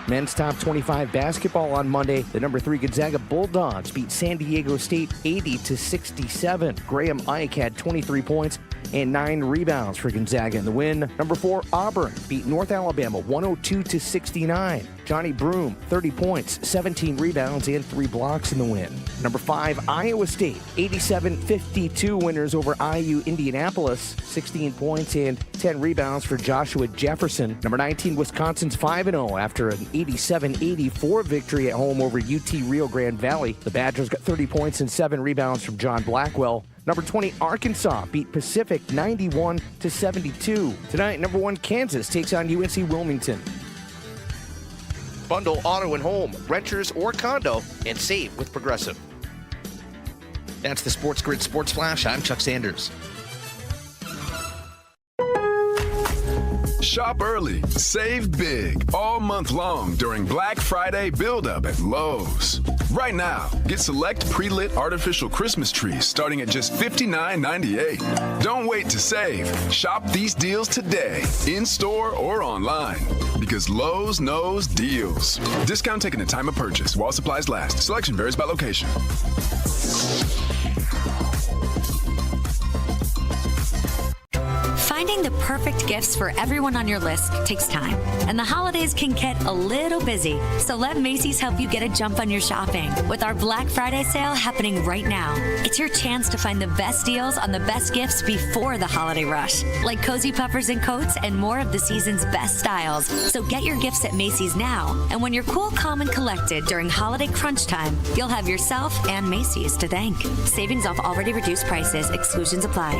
Men's top 25 basketball on Monday. The number 3 Gonzaga Bulldogs beat San Diego State 80-67. Graham Ike had 23 points and 9 rebounds for Gonzaga in the win. Number 4 Auburn beat North Alabama 102-69. Johnny Broom, 30 points, 17 rebounds, and 3 blocks in the win. Number 5 Iowa State, 87-52 winners over IU Indianapolis, 16 points and 10 rebounds for Joshua Jefferson. Number 19 Wisconsin's 5-0 after an 87-84 victory at home over UT Rio Grande Valley. The Badgers got 30 points and 7 rebounds from John Blackwell. Number 20, Arkansas beat Pacific 91-72. Tonight, number 1, Kansas takes on UNC Wilmington. Bundle auto and home, renters or condo, and save with Progressive. That's the SportsGrid Sports Flash. I'm Chuck Sanders. Shop early, save big all month long during Black Friday build-up at Lowe's. Right now, get select pre-lit artificial Christmas trees starting at just $59.98. Don't wait to save. Shop these deals today, in-store or online, because Lowe's knows deals. Discount taken at time of purchase while supplies last. Selection varies by location. Finding the perfect gifts for everyone on your list takes time, and the holidays can get a little busy. So let Macy's help you get a jump on your shopping with our Black Friday sale happening right now. It's your chance to find the best deals on the best gifts before the holiday rush, like cozy puffers and coats and more of the season's best styles. So get your gifts at Macy's now, and when you're cool, calm, and collected during holiday crunch time, you'll have yourself and Macy's to thank. Savings off already reduced prices. Exclusions apply.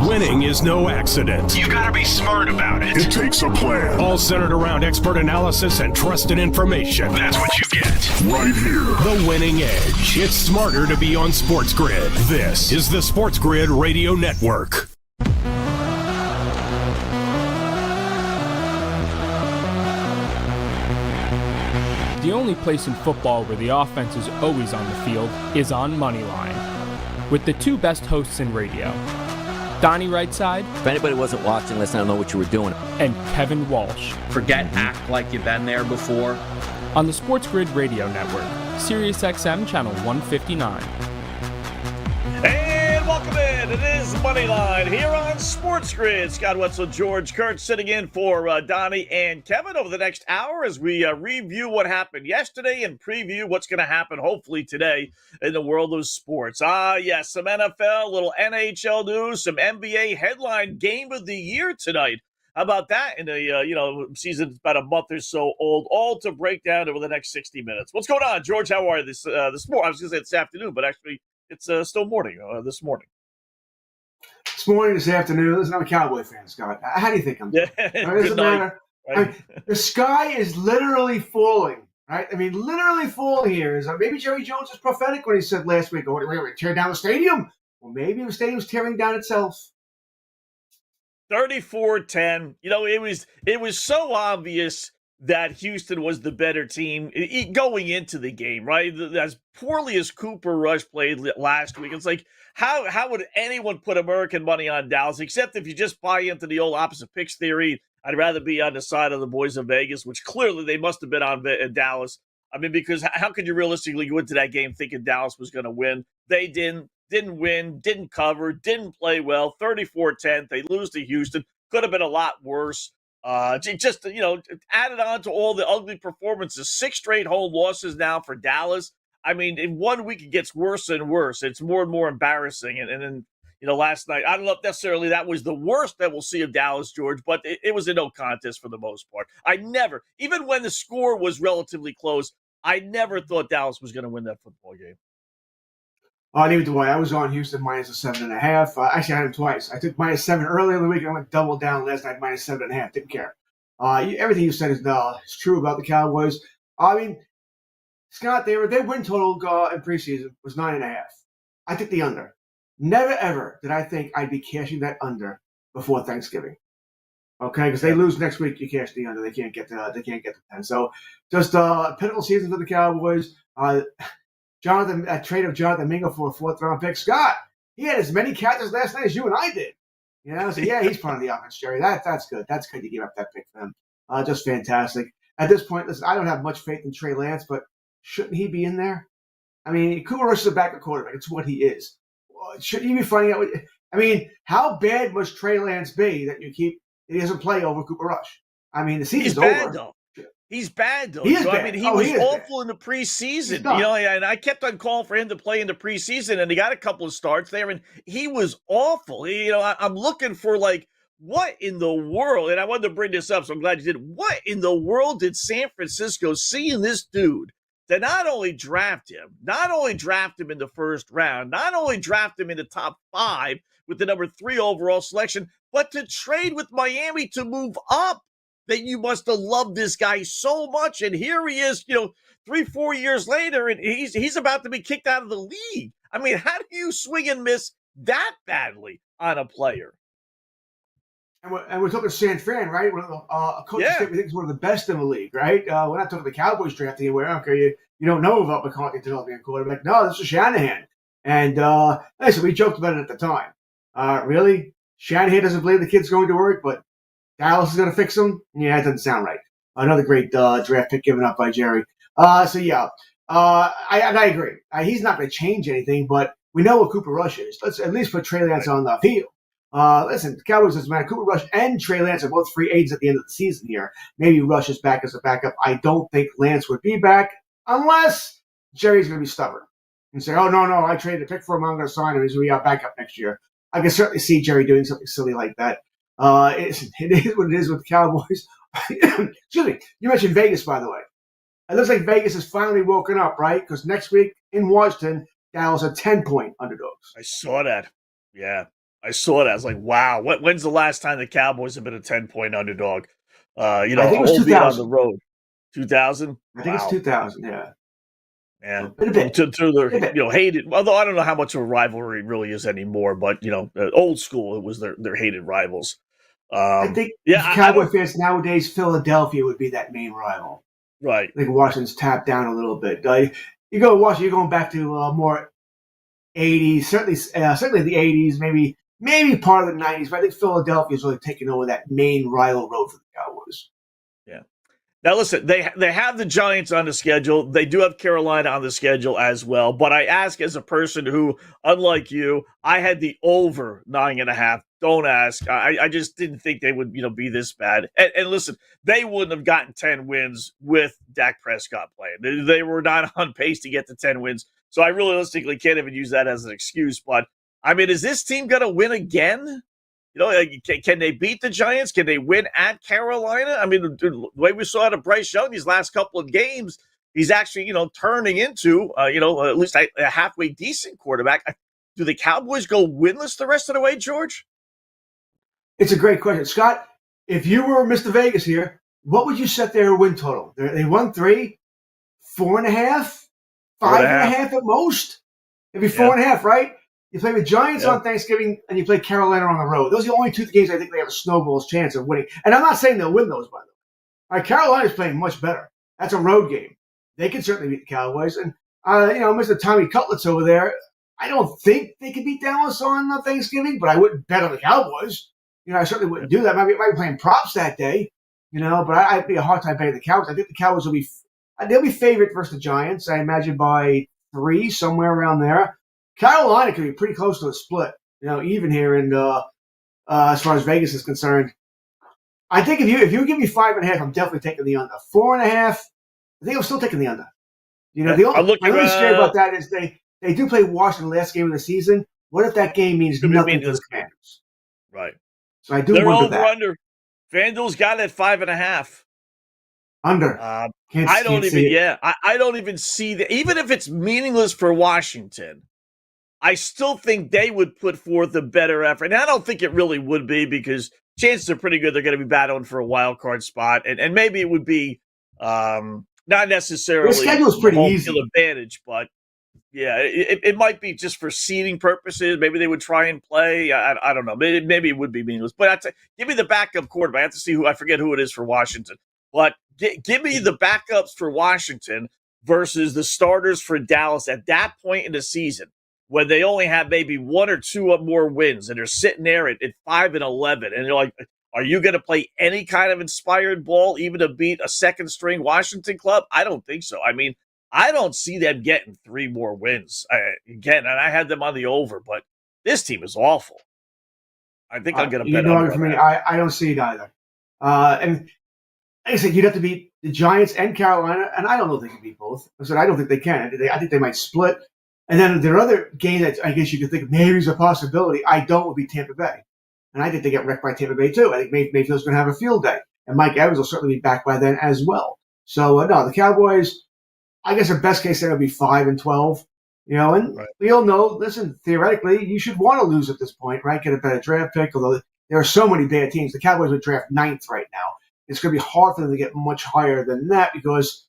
Winning is no accident. You gotta be smart about it. It takes a plan. All centered around expert analysis and trusted information. That's what you get. Right here. The Winning Edge. It's smarter to be on SportsGrid. This is the SportsGrid Radio Network. The only place in football where the offense is always on the field is on Moneyline. With the 2 best hosts in radio, Donnie Rightside. If anybody wasn't watching, listen, I don't know what you were doing. And Kevin Walsh. Forget act like you've been there before. On the SportsGrid Radio Network, SiriusXM Channel 159. And welcome in. It is Moneyline here on SportsGrid. Scott Wetzel, George Kurtz sitting in for Donnie and Kevin over the next hour as we review what happened yesterday and preview what's going to happen hopefully today in the world of sports. Yes, some NFL, a little NHL news, some NBA headline game of the year tonight. How about that in a season about a month or so old, all to break down over the next 60 minutes. What's going on, George? How are you this morning? I was going to say this afternoon, but actually it's still morning this morning. This morning, this afternoon. Listen, I'm a Cowboy fan, Scott. How do you think I'm doing? Yeah, it doesn't matter. Right? I mean, the sky is literally falling, right? I mean, literally falling here. Maybe Jerry Jones is prophetic when he said last week, we're going to tear down the stadium. Well, maybe the stadium's tearing down itself. 34-10. It was so obvious that Houston was the better team going into the game, right? As poorly as Cooper Rush played last week, it's like, how would anyone put American money on Dallas, except if you just buy into the old opposite picks theory? I'd rather be on the side of the boys of Vegas, which clearly they must have been on Dallas. I mean, because how could you realistically go into that game thinking Dallas was going to win? They didn't win, didn't cover, didn't play well. 34-10. They lose to Houston. Could have been a lot worse. Just added on to all the ugly performances. 6 straight home losses now for Dallas. I mean, in 1 week it gets worse and worse. It's more and more embarrassing. And then last night, I don't know if necessarily that was the worst that we'll see of Dallas, George, but it was a no contest for the most part. Even when the score was relatively close, I never thought Dallas was going to win that football game. Neither do I. I was on Houston minus a 7.5. Actually, I had them twice. I took minus 7 earlier in the week. I went double down last night, minus 7.5. Didn't care. Everything you said is true about the Cowboys. I mean, Scott, their win total in preseason was 9.5. I took the under. Never ever did I think I'd be cashing that under before Thanksgiving. Okay, because they lose next week, you cash the under. They can't get the 10. So just a pivotal season for the Cowboys. Trade of Jonathan Mingo for a 4th-round pick. Scott, he had as many catches last night as you and I did. So yeah, he's part of the offense, Jerry. That's good. That's good to give up that pick for him. Just fantastic. at this point, listen, I don't have much faith in Trey Lance, but shouldn't he be in there? I mean, Cooper Rush is a backup quarterback. It's what he is. Shouldn't he be finding out? I mean, how bad must Trey Lance be that he doesn't play over Cooper Rush? I mean, the season's over. Bad, though. He's bad, though. He is bad. I mean, he was awful bad. in the preseason. And I kept on calling for him to play in the preseason, and he got a couple of starts there, and he was awful. I'm looking for, what in the world, and I wanted to bring this up, so I'm glad you did. What in the world did San Francisco see in this dude to not only draft him in the first round, not only draft him in the top 5 with the number 3 overall selection, but to trade with Miami to move up? That you must have loved this guy so much, and here he is, 3-4 years later, and he's about to be kicked out of the league. I mean, how do you swing and miss that badly on a player? And we're talking San Fran, right? A coaching staff we think is one of the best in the league, right? We're not talking the Cowboys drafting anywhere. Okay, you don't know about McCarthy developing a quarterback. No, this is Shanahan. And listen, we joked about it at the time. Really? Shanahan doesn't believe the kid's going to work, but Dallas is going to fix him? Yeah, that doesn't sound right. Another great draft pick given up by Jerry. I agree. He's not going to change anything, but we know what Cooper Rush is. Let's at least put Trey Lance on the field. Listen, the Cowboys doesn't matter. Cooper Rush and Trey Lance are both free agents at the end of the season here. Maybe Rush is back as a backup. I don't think Lance would be back unless Jerry's going to be stubborn and say, oh, no, I traded a pick for him. I'm going to sign him. He's going to be our backup next year. I can certainly see Jerry doing something silly like that. It is what it is with the Cowboys. Excuse me. You mentioned Vegas, by the way. It looks like Vegas has finally woken up, right? Because next week in Washington, Dallas are 10-point underdogs. I saw that. Yeah, I saw that. I was like, wow. When's the last time the Cowboys have been a 10-point underdog? I think it was 2000 on the road. 2000. I think it's 2000. Yeah. And a bit. To their hated, although I don't know how much of a rivalry it really is anymore, but old school, it was their hated rivals. I think Cowboy fans nowadays, Philadelphia would be that main rival. Right. I think Washington's tapped down a little bit. You go to Washington, you're going back to more 80s, certainly the 80s, maybe part of the 90s, but I think Philadelphia's really taken over that main rival road for the Cowboys. Yeah. Now, listen, they have the Giants on the schedule. They do have Carolina on the schedule as well. But I ask as a person who, unlike you, I had the over 9.5. Don't ask. I just didn't think they would, be this bad. And listen, they wouldn't have gotten 10 wins with Dak Prescott playing. They were not on pace to get to 10 wins. So I realistically can't even use that as an excuse. But, I mean, is this team going to win again? Can they beat the Giants? Can they win at Carolina? I mean, the way we saw out of Bryce Young these last couple of games, he's actually, turning into, at least a halfway decent quarterback. Do the Cowboys go winless the rest of the way, George? It's a great question. Scott, if you were Mr. Vegas here, what would you set their win total? They won 3, 4.5, 5.5 at most? It'd be 4.5, right? You play the Giants on Thanksgiving, and you play Carolina on the road. Those are the only 2 games I think they have a snowball's chance of winning. And I'm not saying they'll win those, by the way. All right, Carolina's playing much better. That's a road game. They can certainly beat the Cowboys. And, Mr. Tommy Cutlets over there, I don't think they could beat Dallas on Thanksgiving, but I wouldn't bet on the Cowboys. I certainly wouldn't do that. I might be playing props that day, but I'd be a hard time betting the Cowboys. I think the Cowboys they'll be favored versus the Giants, I imagine by 3, somewhere around there. Carolina could be pretty close to a split, even here. And as far as Vegas is concerned, I think if you give me 5.5, I'm definitely taking the under. 4.5, I think I'm still taking the under. The only scary about that is they do play Washington last game of the season. What if that game means nothing to the Commanders? Right. So I do They're wonder over that. Under. FanDuel's got it at 5.5. Under. I don't even see that. Even if it's meaningless for Washington, I still think they would put forth a better effort. And I don't think it really would be, because chances are pretty good they're going to be battling for a wild card spot. And maybe it would be not necessarily the schedule's pretty easy advantage, but yeah, it might be just for seeding purposes. Maybe they would try and play. I don't know. Maybe it would be meaningless. But give me the backup quarterback. I have to see I forget who it is for Washington. But give me the backups for Washington versus the starters for Dallas at that point in the season, when they only have maybe 1 or 2 more wins, and they're sitting there at 5-11, and they're like, Are you going to play any kind of inspired ball, even to beat a second-string Washington club? I don't think so. I mean, I don't see them getting 3 more wins. Again, and I had them on the over, but this team is awful. I think I'll get a bet under for me, that. I don't see it either. And like I said, you'd have to beat the Giants and Carolina, and I don't know if they can beat both. I said I don't think they can. I think they might split. And then their other game that I guess you could think maybe is a possibility, would be Tampa Bay. And I think they get wrecked by Tampa Bay, too. I think Mayfield's going to have a field day. And Mike Evans will certainly be back by then as well. So, no, the Cowboys, I guess their best case scenario would be 5-12. And we all know, listen, theoretically, you should want to lose at this point, right? Get a better draft pick, although there are so many bad teams. The Cowboys would draft 9th right now. It's going to be hard for them to get much higher than that because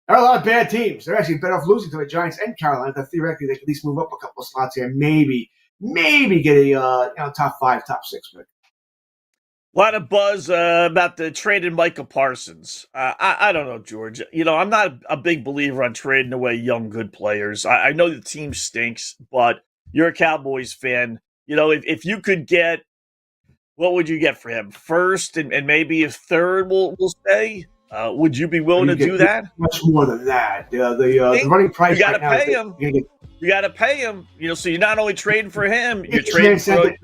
there are a lot of bad teams. They're actually better off losing to the Giants and Carolina. That theoretically, they could at least move up a couple of slots here, maybe get a top 5, top 6 pick. A lot of buzz about the trade in Micah Parsons. I don't know, George. I'm not a big believer on trading away young, good players. I know the team stinks, but you're a Cowboys fan. If you could get, what would you get for him? First and maybe a third, we'll say? Would you be willing to do that? Much more than that. The running price. You got to pay him. You got to pay him. So you're not only trading for him, you're trading for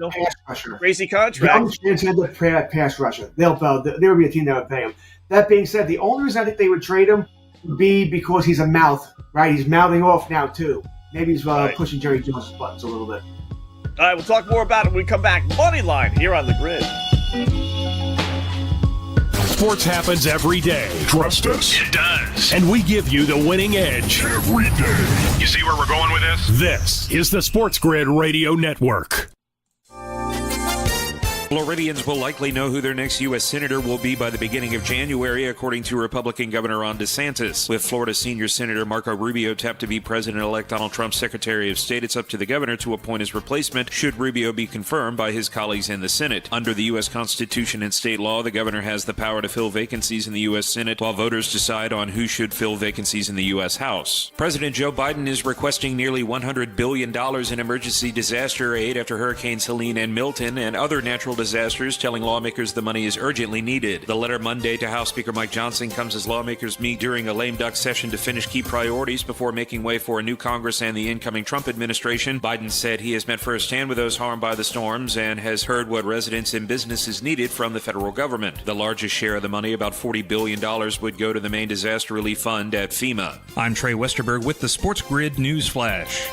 crazy contract. Transcend the pass rusher. There would be a team that would pay him. That being said, the only reason I think they would trade him would be because he's a mouth, right? He's mouthing off now too. Maybe he's pushing Jerry Jones' buttons a little bit. All right, we'll talk more about it when we come back. Moneyline here on the Grid. Sports happens every day. Trust us. It does. And we give you the winning edge every day. You see where we're going with this? This is the Sports Grid Radio Network. Floridians will likely know who their next U.S. Senator will be by the beginning of January, according to Republican Governor Ron DeSantis. With Florida Senior Senator Marco Rubio tapped to be President-elect Donald Trump's Secretary of State, it's up to the governor to appoint his replacement should Rubio be confirmed by his colleagues in the Senate. Under the U.S. Constitution and state law, the governor has the power to fill vacancies in the U.S. Senate, while voters decide on who should fill vacancies in the U.S. House. President Joe Biden is requesting nearly $100 billion in emergency disaster aid after Hurricanes Helene and Milton and other natural disasters, telling lawmakers the money is urgently needed. The letter Monday to House Speaker Mike Johnson comes as lawmakers meet during a lame duck session to finish key priorities before making way for a new Congress and the incoming Trump administration. Biden said he has met firsthand with those harmed by the storms and has heard what residents and businesses needed from the federal government. The largest share of the money, about $40 billion, would go to the main disaster relief fund at FEMA. I'm Trey Westerberg with the Sports Grid News Flash.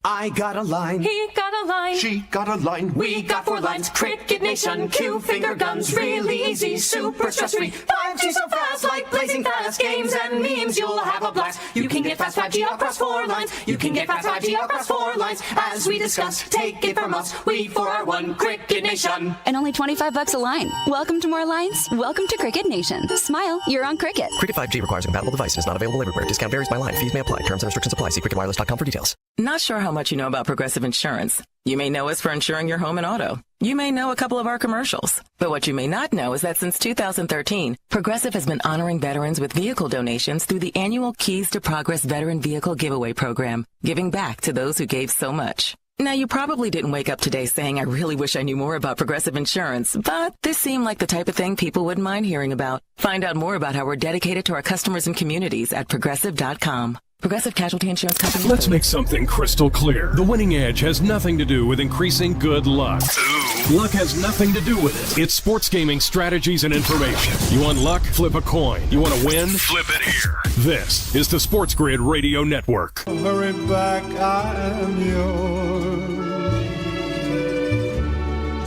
I got a line. He got a line. She got a line. We got 4 lines. Cricket Nation, Q finger guns, really easy, super stress-free. 5G so fast, like blazing fast. Games and memes, you'll have a blast. You can get fast 5G across 4 lines. You can get fast 5G across 4 lines. As we discuss, take it from us. We 4R1 Cricket Nation. And only $25 a line. Welcome to more lines. Welcome to Cricket Nation. Smile, you're on Cricket. Cricket 5G requires a compatible device and is not available everywhere. Discount varies by line. Fees may apply. Terms and restrictions apply. See cricketwireless.com for details. Not sure how much you know about Progressive Insurance. You may know us for insuring your home and auto. You may know a couple of our commercials. But what you may not know is that since 2013, Progressive has been honoring veterans with vehicle donations through the annual Keys to Progress Veteran Vehicle Giveaway Program, giving back to those who gave so much. Now, you probably didn't wake up today saying, I really wish I knew more about Progressive Insurance, but this seemed like the type of thing people wouldn't mind hearing about. Find out more about how we're dedicated to our customers and communities at Progressive.com. Progressive Casualty Insurance Company. Let's make something crystal clear. The winning edge has nothing to do with increasing good luck. Luck has nothing to do with it. It's sports gaming strategies and information. You want luck? Flip a coin. You want to win? Flip it here. This is the Sports Grid Radio Network. Hurry back, I am yours.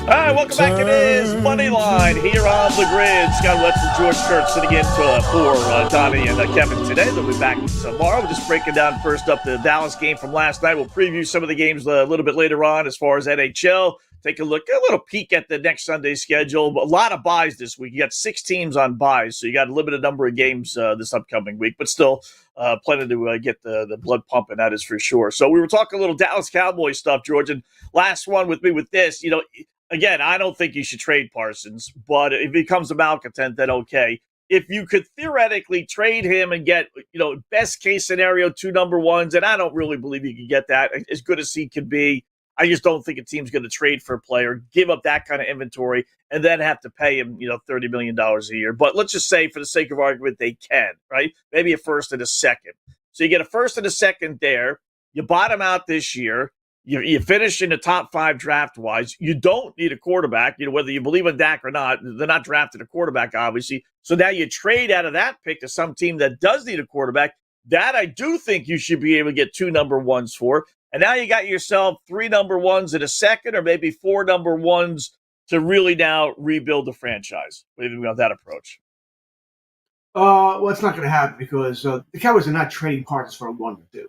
All right, welcome back. It is Moneyline here on the Grid. Scott Wetzel, George Church sitting in for Donnie and Kevin today. They'll be back tomorrow. We're just breaking down first up the Dallas game from last night. We'll preview some of the games a little bit later on as far as NHL. Take a little peek at the next Sunday's schedule. A lot of buys this week. You got 6 teams on buys, so you got a limited number of games this upcoming week, but still plenty to get the blood pumping, that is for sure. So we were talking a little Dallas Cowboys stuff, George, and last one with me with this, again, I don't think you should trade Parsons, but if he becomes a malcontent, then okay. If you could theoretically trade him and get, best case scenario 2 number ones, and I don't really believe you can get that as good as he could be, I just don't think a team's going to trade for a player, give up that kind of inventory, and then have to pay him, $30 million a year. But let's just say, for the sake of argument, they can, right? Maybe a first and a second. So you get a first and a second there. You bottom out this year. You finish in the top 5 draft-wise. You don't need a quarterback, whether you believe in Dak or not. They're not drafting a quarterback, obviously. So now you trade out of that pick to some team that does need a quarterback. That I do think you should be able to get 2 number ones for. And now you got yourself 3 number ones in a second, or maybe 4 number ones to really now rebuild the franchise. What do you think about that approach? Well, it's not going to happen because the Cowboys are not trading Parsons for a 1 or 2.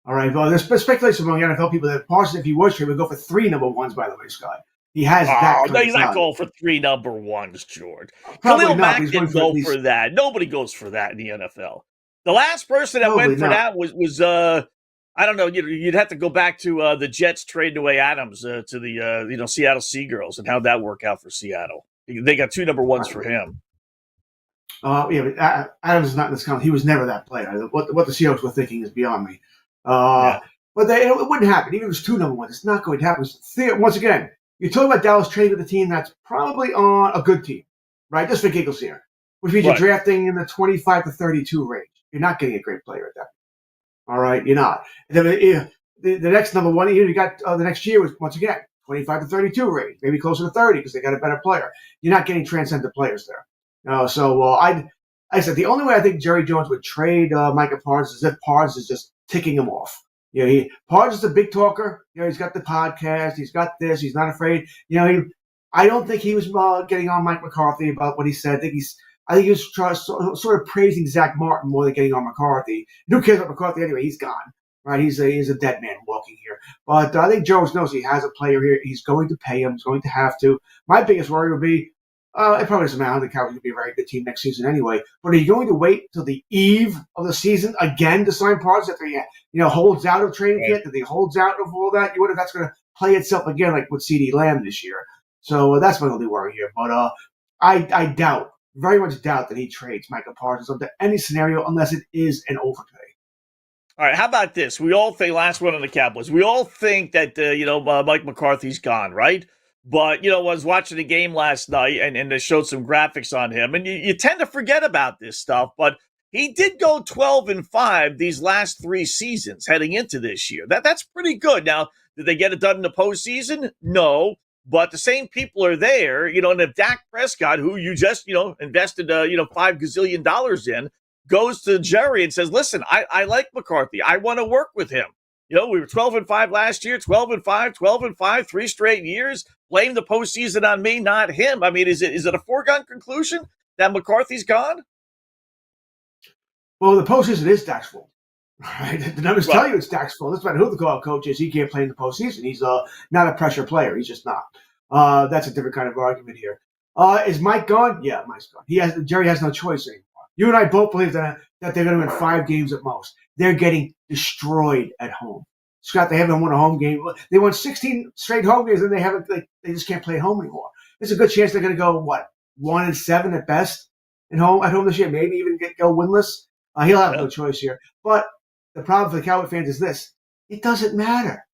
All right. Well, there's speculation among NFL people that Parsons, if he was traded, would go for 3 number ones. By the way, Scott, he has that. No, he's not going for 3 number ones, George. Probably Khalil not. Mack didn't go for that. Nobody goes for that in the NFL. The last person that went for that was I don't know. You'd have to go back to the Jets trading away Adams to the Seattle Seagirls, and how'd that work out for Seattle? They got 2 number ones for him. But Adams is not in this count. He was never that player. What the Seahawks were thinking is beyond me. But it wouldn't happen. Even if it was 2 number ones, it's not going to happen. Once again, you're talking about Dallas trading with a team that's probably on a good team, right? Just for giggles here. Which means you're drafting in the 25 to 32 range. You're not getting a great player at that point. All right? You're not. And then the next number one, you got the next year was, once again, 25 to 32 range. Maybe closer to 30 because they got a better player. You're not getting transcendent players there. I said the only way I think Jerry Jones would trade Micah Parsons is if Parsons is just ticking him off. Parsons is a big talker. He's got the podcast. He's got this. He's not afraid. I don't think he was getting on Mike McCarthy about what he said. I think he was sort of praising Zach Martin more than getting on McCarthy. Who cares about McCarthy anyway? He's gone. Right? He's a dead man walking here. But I think Jones knows he has a player here. He's going to pay him. He's going to have to. My biggest worry would be, it probably doesn't matter. The Cowboys will be a very good team next season anyway. But are you going to wait till the eve of the season again to sign Parsons after he holds out of training camp? That he holds out of all that? You wonder if that's going to play itself again like with CeeDee Lamb this year. So that's my only worry here. But I doubt, very much doubt that he trades Micah Parsons under any scenario unless it is an overpay. All right, how about this? We all think, last one on the Cowboys, we all think that, Mike McCarthy's gone, right? But, I was watching the game last night and they showed some graphics on him. And you tend to forget about this stuff. But he did go 12-5 these last 3 seasons heading into this year. That's pretty good. Now, did they get it done in the postseason? No. But the same people are there, and if Dak Prescott, who you just, invested, $5 gazillion in, goes to Jerry and says, listen, I like McCarthy. I want to work with him. We were 12-5 last year, 12-5, 3 straight years. Blame the postseason on me, not him. I mean, is it a foregone conclusion that McCarthy's gone? Well, the postseason is Dak's fault. Right? The numbers tell you it's Dak's fault. That's about who the coach is. He can't play in the postseason. He's not a pressure player. He's just not. That's a different kind of argument here. Is Mike gone? Yeah, Mike's gone. Jerry has no choice anymore. You and I both believe that they're going to win 5 games at most. They're getting destroyed at home. Scott, they haven't won a home game. They won 16 straight home games, and they just can't play at home anymore. There's a good chance they're going to go 1-7 at best at home this year. Maybe even go winless. He'll have no choice here. But the problem for the Cowboy fans is this: it doesn't matter.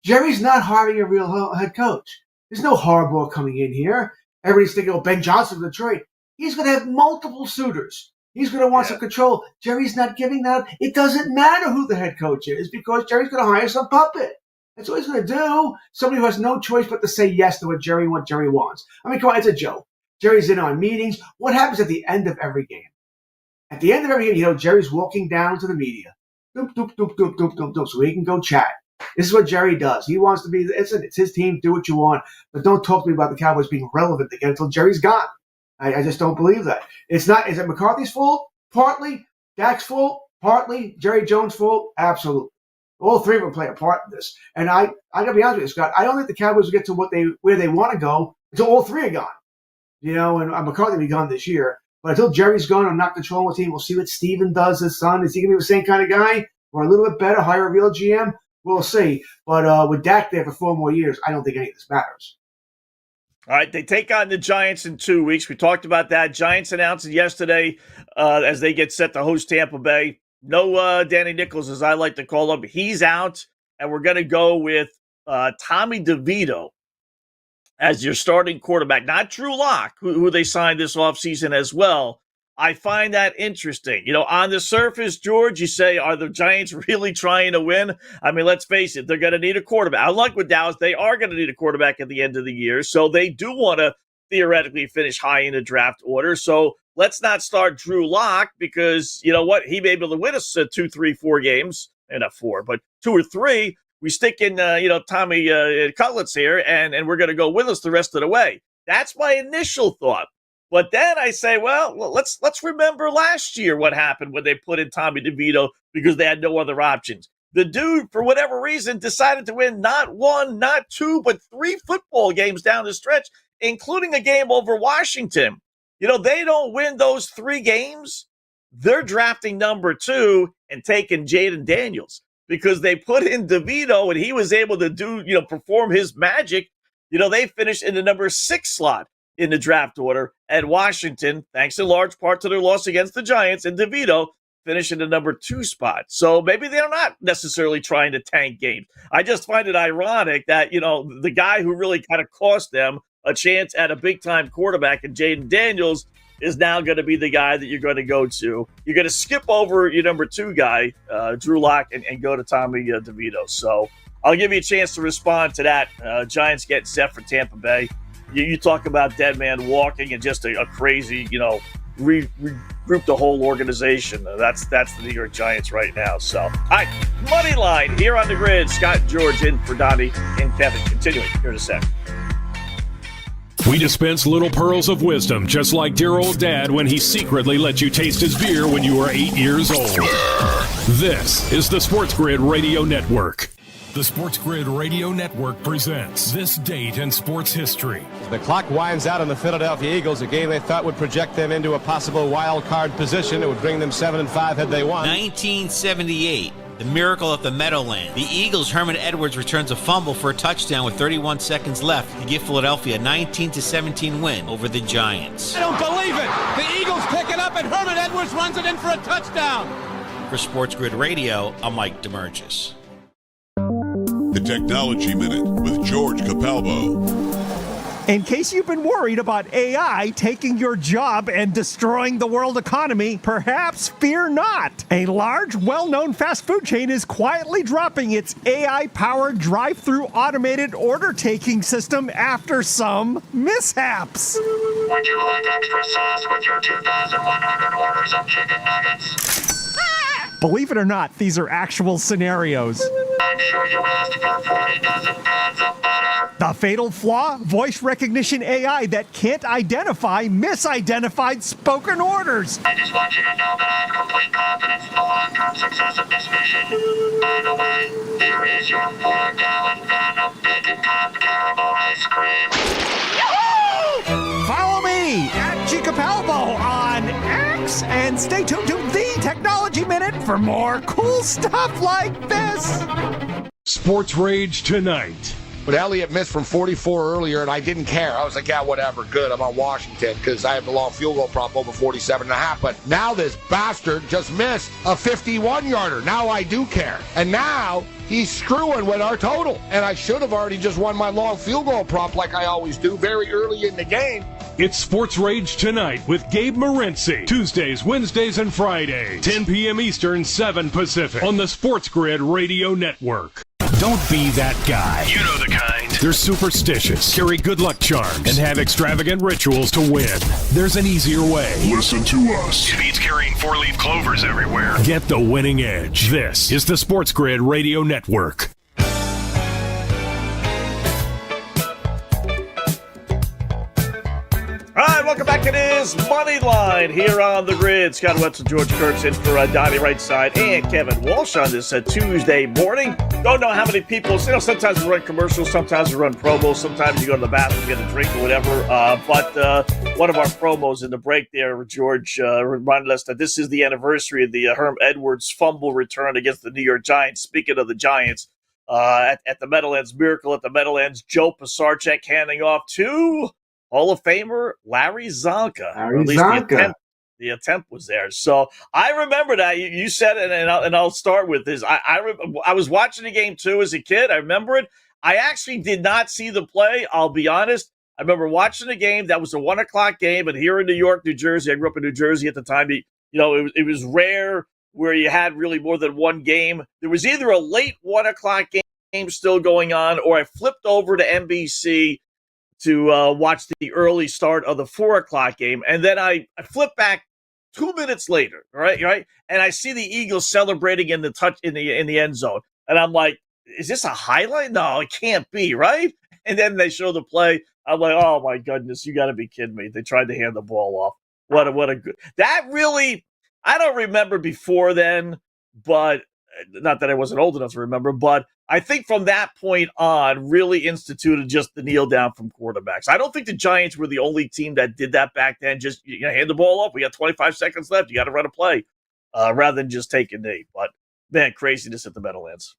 Jerry's not hiring a real head coach. There's no Harbaugh coming in here. Everybody's thinking, Ben Johnson of Detroit. He's going to have multiple suitors. He's going to want some control. Jerry's not giving that up. It doesn't matter who the head coach is because Jerry's going to hire some puppet. That's what he's going to do. Somebody who has no choice but to say yes to what Jerry wants. I mean, come on, it's a joke. Jerry's in on meetings. What happens at the end of every game? At the end of every game, Jerry's walking down to the media. Doop, doop, doop, doop, doop, doop, doop, so he can go chat. This is what Jerry does. He wants to be, it's his team, do what you want, but don't talk to me about the Cowboys being relevant again until Jerry's gone. I just don't believe that. Is it McCarthy's fault? Partly. Dak's fault? Partly. Jerry Jones' fault? Absolutely. All 3 of them play a part in this. And I got to be honest with you, Scott, I don't think the Cowboys will get to where they want to go until all 3 are gone. And McCarthy will be gone this year. But until Jerry's gone and not controlling the team, we'll see what Steven does, his son. Is he going to be the same kind of guy? Or a little bit better, hire a real GM? We'll see. But with Dak there for 4 more years, I don't think any of this matters. All right, they take on the Giants in 2 weeks. We talked about that. Giants announced it yesterday as they get set to host Tampa Bay. No Danny Nichols, as I like to call him. He's out, and we're going to go with Tommy DeVito as your starting quarterback, not Drew Lock, who they signed this offseason as well, I find that interesting. On the surface, George, you say, are the Giants really trying to win? I mean, let's face it, they're going to need a quarterback. Unlike with Dallas, they are going to need a quarterback at the end of the year, so they do want to theoretically finish high in the draft order. So let's not start Drew Lock because, you know what, he may be able to win us 2, 3, 4 games, and not 4, but 2 or 3. We stick in, Tommy Cutlets here, and we're going to go winless the rest of the way. That's my initial thought. But then I say, well, let's remember last year what happened when they put in Tommy DeVito because they had no other options. The dude, for whatever reason, decided to win not 1, not 2, but 3 football games down the stretch, including a game over Washington. They don't win those 3 games. They're drafting number 2 and taking Jaden Daniels because they put in DeVito and he was able to perform his magic. They finished in the number 6 slot in the draft order, and Washington, thanks in large part to their loss against the Giants, and DeVito finish in the number 2 spot. So maybe they're not necessarily trying to tank games. I just find it ironic that, the guy who really kind of cost them a chance at a big-time quarterback in Jaden Daniels is now going to be the guy that you're going to go to. You're going to skip over your number 2 guy, Drew Lock, and go to Tommy DeVito. So I'll give you a chance to respond to that. Giants get set for Tampa Bay. You talk about dead man walking and just a crazy, regroup the whole organization. That's the New York Giants right now. So, all right, Moneyline here on the grid. Scott and George in for Donnie and Kevin. Continuing here in a sec. We dispense little pearls of wisdom, just like dear old Dad when he secretly let you taste his beer when you were 8 years old. This is the SportsGrid Radio Network. The SportsGrid Radio Network presents This Date in Sports History. The clock winds out on the Philadelphia Eagles, a game they thought would project them into a possible wild card position. It would bring them 7-5 had they won. 1978, the miracle at the Meadowlands. The Eagles' Herman Edwards returns a fumble for a touchdown with 31 seconds left to give Philadelphia a 19-17 win over the Giants. I don't believe it! The Eagles pick it up and Herman Edwards runs it in for a touchdown! For SportsGrid Radio, I'm Mike DeMurgis. The Technology Minute with George Capalbo. In case you've been worried about AI taking your job and destroying the world economy, perhaps fear not. A large, well-known fast food chain is quietly dropping its AI-powered drive-through automated order-taking system after some mishaps. Would you like extra sauce with your 2,100 orders of chicken nuggets? Believe it or not, these are actual scenarios. I'm sure you asked for 40 dozen pounds of butter. The fatal flaw? Voice recognition AI that can't identify misidentified spoken orders. I just want you to know that I have complete confidence in the long-term success of this mission. By the way, here is your 4-gallon van of bacon cob caramel ice cream. Yahoo! Follow me at Capalbo on X and stay tuned to The Technology Minute for more cool stuff like this. Sports Rage tonight. But Elliott missed from 44 earlier, and I didn't care. I was like, yeah, whatever, good. I'm on Washington because I have the long field goal prop over 47.5. But now this bastard just missed a 51-yarder. Now I do care. And now he's screwing with our total. And I should have already just won my long field goal prop like I always do very early in the game. It's Sports Rage tonight with Gabe Morency. Tuesdays, Wednesdays, and Fridays. 10 p.m. Eastern, 7 Pacific. On the SportsGrid Radio Network. Don't be that guy. You know the kind. They're superstitious, carry good luck charms, and have extravagant rituals to win. There's an easier way. Listen to us. It beats carrying 4-leaf clovers everywhere. Get the winning edge. This is the SportsGrid Radio Network. All right, welcome back. It is Moneyline here on the grid. Scott Wetzel, George Kurtz in for Donnie right side and Kevin Walsh on this Tuesday morning. Don't know how many people, sometimes we run commercials, sometimes we run promos, sometimes you go to the bathroom, get a drink or whatever. But one of our promos in the break there, George, reminded us that this is the anniversary of the Herm Edwards fumble return against the New York Giants. Speaking of the Giants, at the Meadowlands, miracle at the Meadowlands, Joe Pisarcek handing off to Hall of Famer Larry Zonka. Larry Zonka. The attempt was there. So I remember that. You said it, and I'll start with this. I was watching the game, too, as a kid. I remember it. I actually did not see the play. I'll be honest. I remember watching the game. That was a 1 o'clock game. And here in New York, New Jersey, I grew up in New Jersey at the time. It was rare where you had really more than one game. There was either a late 1 o'clock game still going on, or I flipped over to NBC to watch the early start of the 4 o'clock game. And then I flip back 2 minutes later, right? And I see the Eagles celebrating in the end zone. And I'm like, is this a highlight? No, it can't be, right? And then they show the play. I'm like, oh my goodness, you got to be kidding me. They tried to hand the ball off. What a good. That really, I don't remember before then, but not that I wasn't old enough to remember, but I think from that point on really instituted just the kneel down from quarterbacks. I don't think the Giants were the only team that did that back then. Just hand the ball off. We got 25 seconds left. You got to run a play rather than just take a knee. But man, craziness at the Meadowlands.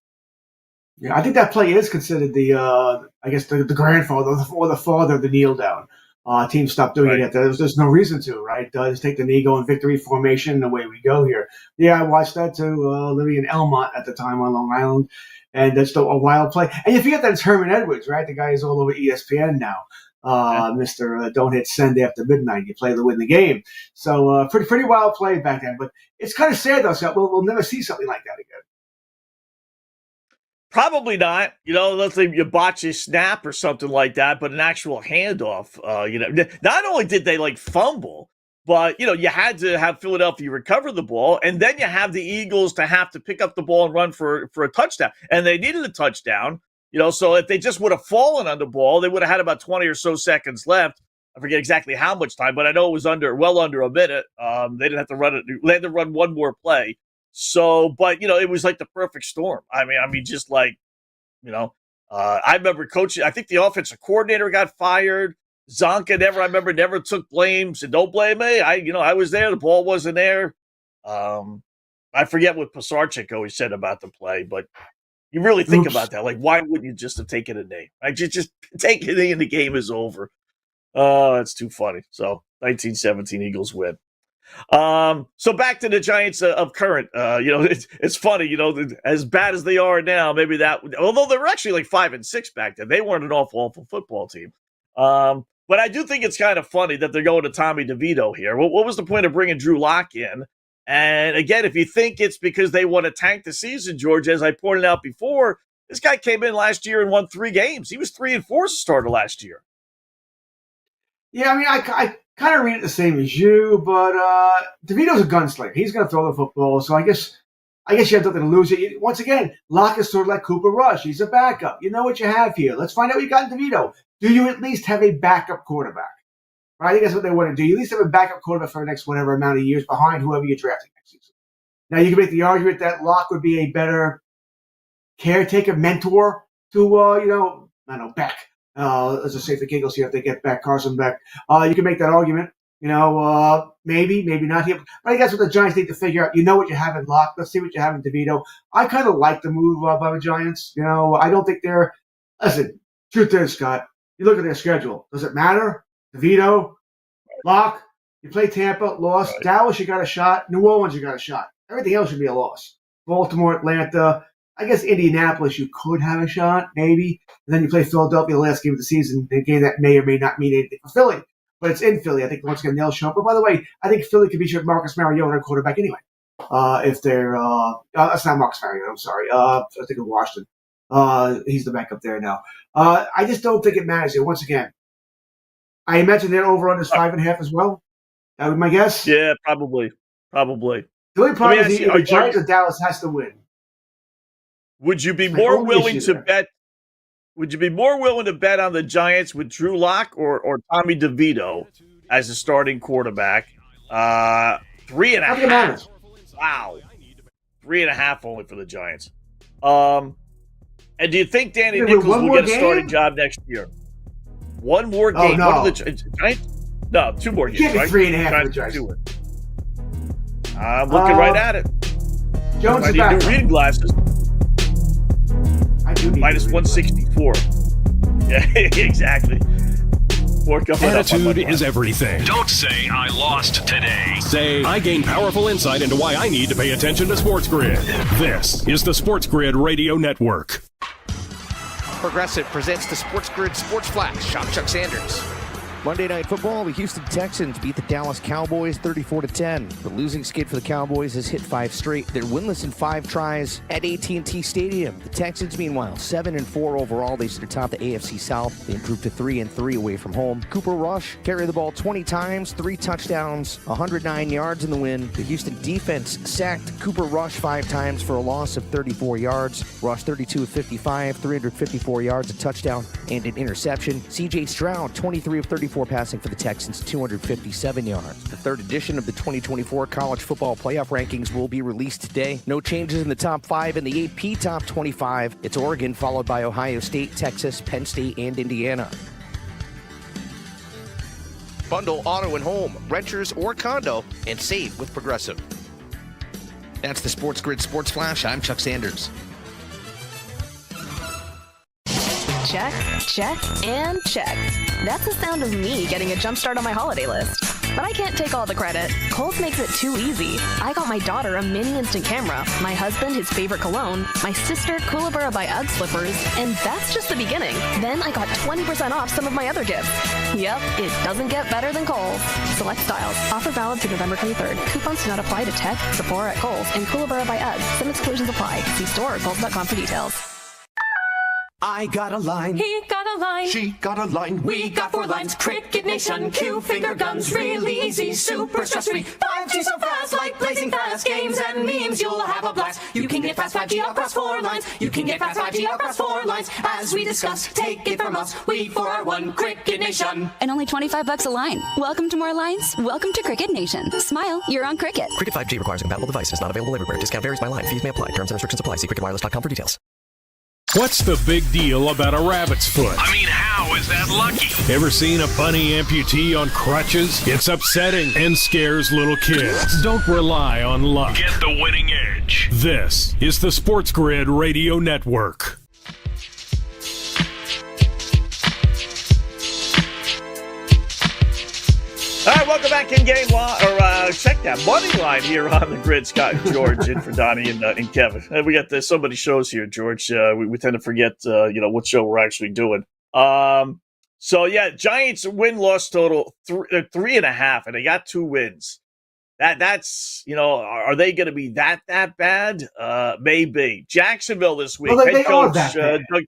Yeah, I think that play is considered the grandfather or the father of the kneel down. Teams stopped doing it. There's no reason to, right? Just take the knee, go in victory formation, and away we go here. Yeah, I watched that too. Living in Elmont at the time on Long Island, and that's still a wild play. And you forget that it's Herman Edwards, right? The guy is all over ESPN now. Mr. Don't hit send after midnight. You play to win the game. So pretty wild play back then. But it's kind of sad though. So we'll never see something like that again. Probably not. Let's say you botch a snap or something like that, but an actual handoff. Not only did they fumble, but you had to have Philadelphia recover the ball, and then you have the Eagles to have to pick up the ball and run for a touchdown, and they needed a touchdown. So if they just would have fallen on the ball, they would have had about 20 or so seconds left. I forget exactly how much time, but I know it was well under a minute. They didn't have to run it. They had to run one more play. So, but, it was like the perfect storm. I mean, just I remember coaching, I think the offensive coordinator got fired. Zonka never took blame. Said, don't blame me. I was there. The ball wasn't there. I forget what Pisarcik always said about the play, but you really think about that. Why wouldn't you just have taken a knee? Just take a knee and the game is over. Oh, that's too funny. So 1917 Eagles win. So back to the Giants of current, it's funny, as bad as they are now, maybe that, although they were actually 5-6 back then, they weren't an awful football team. But I do think it's kind of funny that they're going to Tommy DeVito here. What was the point of bringing Drew Lock in? And again, if you think it's because they want to tank the season, George, as I pointed out before, this guy came in last year and won 3 games. He was 3-4 as a starter last year. Yeah, I mean, I kind of read it the same as you, but DeVito's a gunslinger. He's going to throw the football, so I guess you have nothing to lose. Once again, Locke is sort of like Cooper Rush. He's a backup. You know what you have here. Let's find out what you got in DeVito. Do you at least have a backup quarterback? Right? I think that's what they want to do. You at least have a backup quarterback for the next whatever amount of years behind whoever you're drafting next season. Now, you can make the argument that Locke would be a better caretaker, mentor to, Beck. Let's just say for giggles here, if they get back Carson Beck, you can make that argument. Maybe not here. But I guess what the Giants need to figure out, what you have in Locke. Let's see what you have in DeVito. I kind of like the move by the Giants. I don't think they're. Listen, truth is, Scott, you look at their schedule. Does it matter? DeVito, Locke, you play Tampa, lost. Right. Dallas, you got a shot. New Orleans, you got a shot. Everything else should be a loss. Baltimore, Atlanta. I guess Indianapolis, you could have a shot, maybe. And then you play Philadelphia the last game of the season, a game that may or may not mean anything for Philly. But it's in Philly. I think once again, they'll show up. But by the way, I think Philly could be Marcus Mariota at quarterback anyway. If they're that's not Marcus Mariota, I'm sorry. I think of Washington. He's the backup there now. I just don't think it matters here. Once again, I imagine they're over on this 5.5 as well. That would be my guess. Yeah, probably. The only problem is the Giants or Dallas has to win. Would you be more willing to bet? Would you be more willing to bet on the Giants with Drew Lock or Tommy DeVito as a starting quarterback? 3.5. Wow, 3.5 only for the Giants. And do you think Danny Nichols will get a starting job next year? One more game. Oh, no. What are the Giants? No, 2 more games. Give me right? 3.5 for the Giants. I'm looking right at it. Jones I is need back. new reading glasses. I do need minus 164. Yeah, exactly. Attitude is everything. Don't say I lost today. Say I gain powerful insight into why I need to pay attention to SportsGrid. This is the SportsGrid Radio Network. Progressive presents the SportsGrid Sports Flash. I'm Chuck Sanders. Monday Night Football, the Houston Texans beat the Dallas Cowboys 34-10. The losing skid for the Cowboys has hit 5 straight. They're winless in 5 tries at AT&T Stadium. The Texans, meanwhile, 7-4 overall. They sit atop the AFC South. They improved to 3-3 away from home. Cooper Rush carried the ball 20 times, 3 touchdowns, 109 yards in the win. The Houston defense sacked Cooper Rush 5 times for a loss of 34 yards. Rush 32 of 55, 354 yards, a touchdown, and an interception. C.J. Stroud 23 of 34 passing for the Texans, 257 yards. The third edition of the 2024 College Football Playoff Rankings will be released today. No changes in the top 5 in the AP top 25. It's Oregon, followed by Ohio State, Texas, Penn State, and Indiana. Bundle auto and home, renters or condo, and save with Progressive. That's the SportsGrid Sports Flash. I'm Chuck Sanders. Check, check, and check. That's the sound of me getting a jump start on my holiday list. But I can't take all the credit. Kohl's makes it too easy. I got my daughter a mini instant camera, my husband his favorite cologne, my sister Kookaburra by UGG slippers, and that's just the beginning. Then I got 20% off some of my other gifts. Yep, it doesn't get better than Kohl's. Select styles. Offer valid through November 23rd. Coupons do not apply to Tech, Sephora at Kohl's, and Kookaburra by UGG. Some exclusions apply. See store or Kohl's.com for details. I got a line. He got a line. She got a line. We got 4 lines. Cricket Nation, Q finger guns, really easy, super stress-free. 5G so fast, like blazing fast. Games and memes, you'll have a blast. You can get fast 5G across 4 lines. You can get fast 5G across 4 lines. As we discuss, take it from us. We 4 are 1 Cricket Nation. And only $25 a line. Welcome to more lines. Welcome to Cricket Nation. Smile, you're on Cricket. Cricket 5G requires a compatible device. Is not available everywhere. Discount varies by line. Fees may apply. Terms and restrictions apply. See cricketwireless.com for details. What's the big deal about a rabbit's foot? I mean, how is that lucky? Ever seen a bunny amputee on crutches? It's upsetting and scares little kids. Don't rely on luck. Get the winning edge. This is the SportsGrid Radio Network. All right, welcome back in game one, or check that Moneyline here on the grid. Scott and George in for Donnie and Kevin. We got so many shows here, George. We tend to forget, what show we're actually doing. So yeah, Giants win-loss total 3.5, and they got 2 wins. That's are they going to be that bad? Maybe. Jacksonville this week. Well, head they are coach that bad.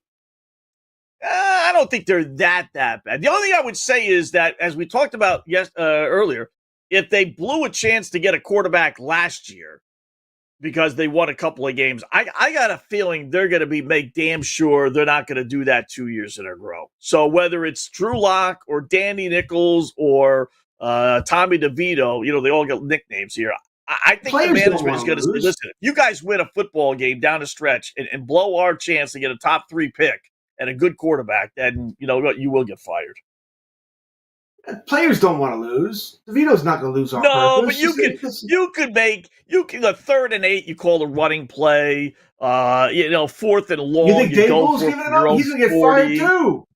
I don't think they're that bad. The only thing I would say is that, as we talked about earlier, if they blew a chance to get a quarterback last year because they won a couple of games, I got a feeling they're going to make damn sure they're not going to do that 2 years in a row. So whether it's Drew Lock or Danny Nichols or Tommy DeVito, they all get nicknames here. I think the management is going to say, listen, if you guys win a football game down the stretch and blow our chance to get a top 3 pick and a good quarterback, then you will get fired. Players don't want to lose. DeVito's not going to lose on purpose. But you could a 3rd and 8. You call a running play. 4th and long. You think Daboll's go giving it up? He's going to get 40. fired too.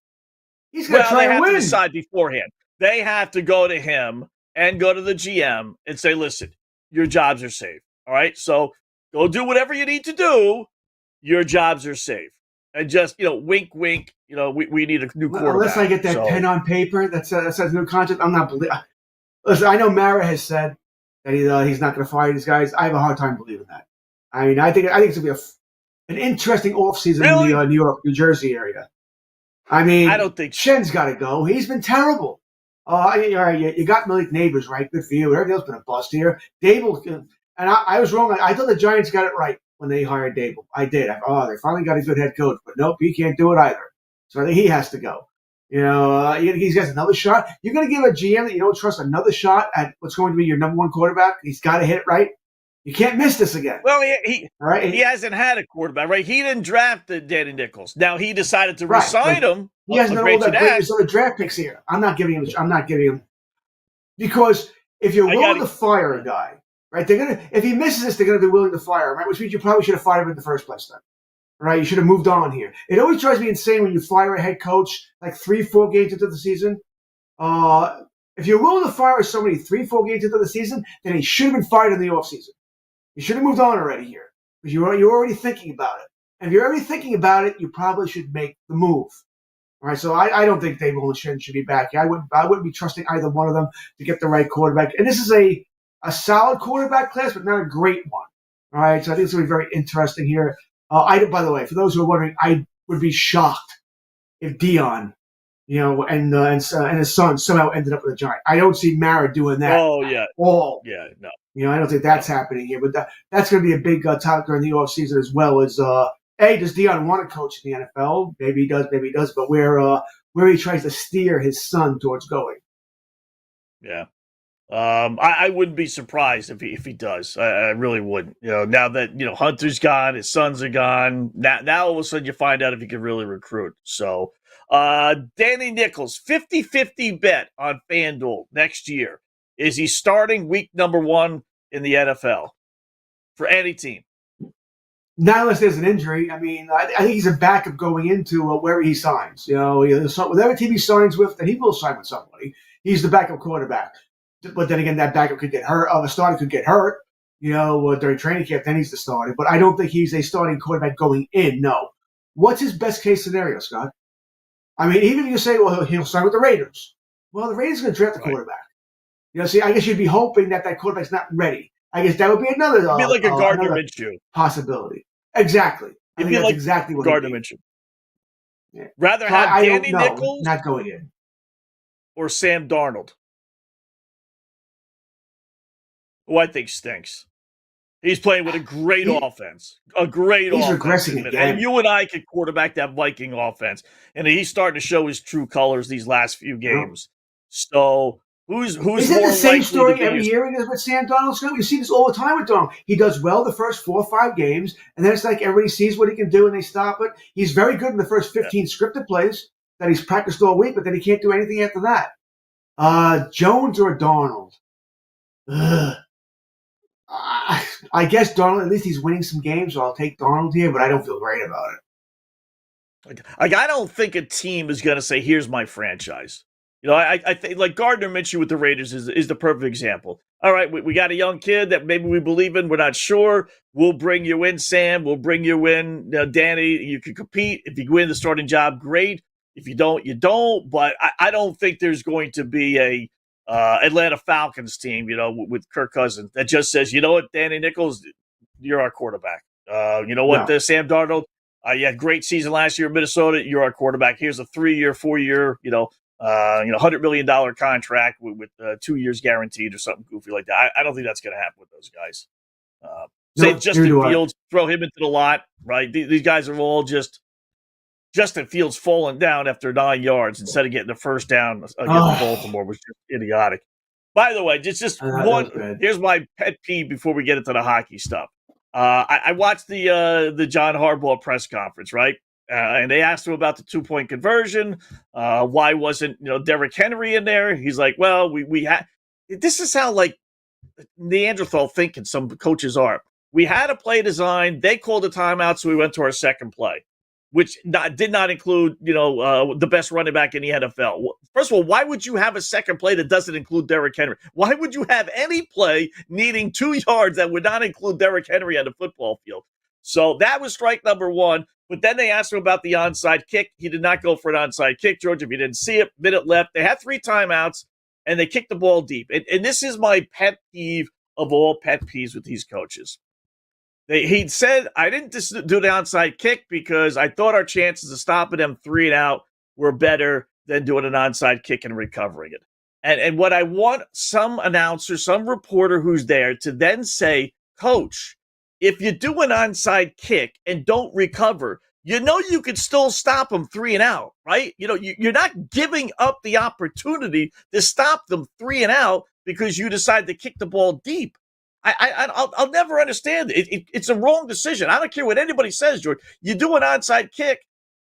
He's going to try and win. They have to decide beforehand. They have to go to him and go to the GM and say, "Listen, your jobs are safe. All right, so go do whatever you need to do. Your jobs are safe." And just, wink, wink, we need a new quarterback. Unless I get that pen on paper that says new contract, I'm not believing. Listen, I know Mara has said that he's not going to fire these guys. I have a hard time believing that. I mean, I think it's going to be an interesting offseason in the New York, New Jersey area. I mean, I don't think Shen's got to go. He's been terrible. All right, you got Malik Neighbors, right? Good for you. Everything else has been a bust here. Dable, and I was wrong. I thought the Giants got it right when they hired Dable. I did. They finally got a good head coach, but nope, he can't do it either. So I think he has to go. He's got another shot. You're going to give a GM that you don't trust another shot at what's going to be your number 1 quarterback? He's got to hit it right. You can't miss this again. Well, he hasn't had a quarterback, right? He didn't draft Danny Nichols. Now he decided to resign him. He hasn't all that great other draft picks here. I'm not giving him because if you're willing to fire a guy, right? If he misses this, they're gonna be willing to fire him, right? Which means you probably should have fired him in the first place then. Right? You should have moved on here. It always drives me insane when you fire a head coach like 3-4 games into the season. If you're willing to fire somebody 3-4 games into the season, then he should have been fired in the offseason. You should have moved on already here because you're already thinking about it. if you're ever thinking about it, you probably should make the move. All right, so I don't think Dave Olin should be back. I wouldn't be trusting either one of them to get the right quarterback. And this is a solid quarterback class, but not a great one. All right, so I think it's going to be very interesting here. By the way, for those who are wondering, I would be shocked if Dion, and his son somehow ended up with a Giant. I don't see Mara doing that. Oh yeah, at all. Yeah, no. I don't think that's happening here. But that's going to be a big topic during the offseason as well. As does Dion want to coach in the NFL? Maybe he does, maybe he does. But where he tries to steer his son towards going. Yeah. I wouldn't be surprised if he does. I really wouldn't. Now that Hunter's gone, his sons are gone. Now all of a sudden you find out if he can really recruit. So Danny Nichols, 50-50 bet on FanDuel next year. Is he starting week number 1 in the NFL for any team? Not unless there's an injury. I mean, I think he's a backup going into wherever he signs. Whatever team he signs with, then he will sign with somebody. He's the backup quarterback. But then again, that backup could get hurt. The starter could get hurt, during training camp. Then he's the starter. But I don't think he's a starting quarterback going in. No. What's his best case scenario, Scott? I mean, even if you say, well, he'll sign with the Raiders. Well, the Raiders are going to draft the quarterback. I guess you'd be hoping that quarterback's not ready. I guess that would be another. It'd be like a Gardner Minshew possibility. Exactly. I think that's exactly what Gardner Minshew. Yeah. Rather have Danny Nichols not going in, or Sam Darnold, who I think stinks. He's playing with a great offense. He's regressing again. And you and I could quarterback that Viking offense. And he's starting to show his true colors these last few games. So who's Isn't more it the same story every his... year with Sam Darnold? You see this all the time with Darnold. He does well the first 4 or 5 games, and then it's like everybody sees what he can do and they stop it. He's very good in the first 15 scripted plays that he's practiced all week, but then he can't do anything after that. Jones or Darnold? Ugh. I guess Darnold, at least he's winning some games, so I'll take Darnold here, but I don't feel great about it. Like I don't think a team is going to say, here's my franchise. I think like Gardner Minshew with the Raiders is the perfect example. All right, we got a young kid that maybe we believe in. We're not sure. We'll bring you in, Sam. We'll bring you in, Danny. You can compete. If you win the starting job, great. If you don't, you don't. But I don't think there's going to be a Atlanta Falcons team, with Kirk Cousins that just says, you know what, Danny Nichols, you're our quarterback. Sam Darnold, you had a great season last year in Minnesota. You're our quarterback. Here's a 3-year, 4-year, $100 million contract with 2 years guaranteed or something goofy like that. I don't think that's going to happen with those guys. Say Justin Fields, throw him into the lot, right? These guys are all just Justin Fields falling down after 9 yards instead of getting the first down against Baltimore was just idiotic. By the way, just one. Here's my pet peeve before we get into the hockey stuff. I watched the John Harbaugh press conference, right? And they asked him about the 2-point conversion. Why wasn't Derrick Henry in there? He's like, well, we had. This is how like Neanderthal thinking some coaches are. We had a play design. They called a timeout, so we went to our second play, which did not include, the best running back in the NFL. First of all, why would you have a second play that doesn't include Derrick Henry? Why would you have any play needing 2 yards that would not include Derrick Henry on the football field? So that was strike number 1. But then they asked him about the onside kick. He did not go for an onside kick, George. If you didn't see it, minute left. They had 3 timeouts, and they kicked the ball deep. And this is my pet peeve of all pet peeves with these coaches. He said, I didn't do the onside kick because I thought our chances of stopping them 3 and out were better than doing an onside kick and recovering it. And what I want some announcer, some reporter who's there to then say, Coach, if you do an onside kick and don't recover, you could still stop them 3 and out, right? You're not giving up the opportunity to stop them 3 and out because you decide to kick the ball deep. I'll never understand it. It's a wrong decision. I don't care what anybody says, George. You do an onside kick,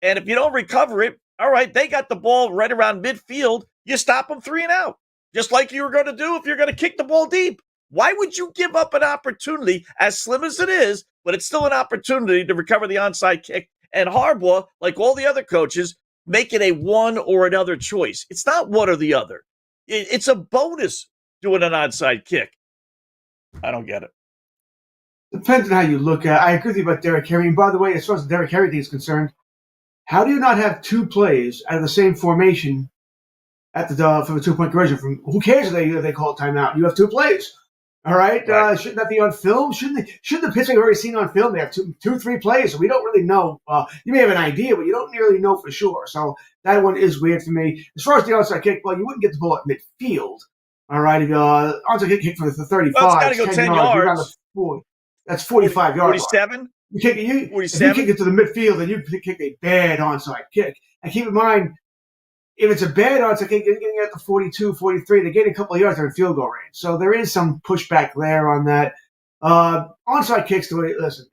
and if you don't recover it, all right, they got the ball right around midfield. You stop them 3 and out, just like you were going to do if you're going to kick the ball deep. Why would you give up an opportunity, as slim as it is, but it's still an opportunity to recover the onside kick? And Harbaugh, like all the other coaches, make it a one or another choice. It's not one or the other. It's a bonus doing an onside kick. I don't get it. Depends on how you look at it. I agree with you about Derrick Henry. And by the way, as far as the Derrick Henry thing is concerned, how do you not have two plays out of the same formation at the from a 2-point conversion? From who cares if they call a timeout? You have two plays. All right. Shouldn't that be on film? Shouldn't the pitching already seen on film? They have two, 3 plays, so we don't really know. You may have an idea, but you don't really know for sure. So that one is weird for me. As far as the onside kick, well, you wouldn't get the ball at midfield. All right. If onside kick for the 35, well, it's got to go 10 yards. That's 45 yards. 47? If you kick it to the midfield, then you kick a bad onside kick. And keep in mind, if it's a bad onside kick, you're getting at the 42, 43. They're getting a couple of yards in field goal range. So there is some pushback there on that. Onside kicks, listen,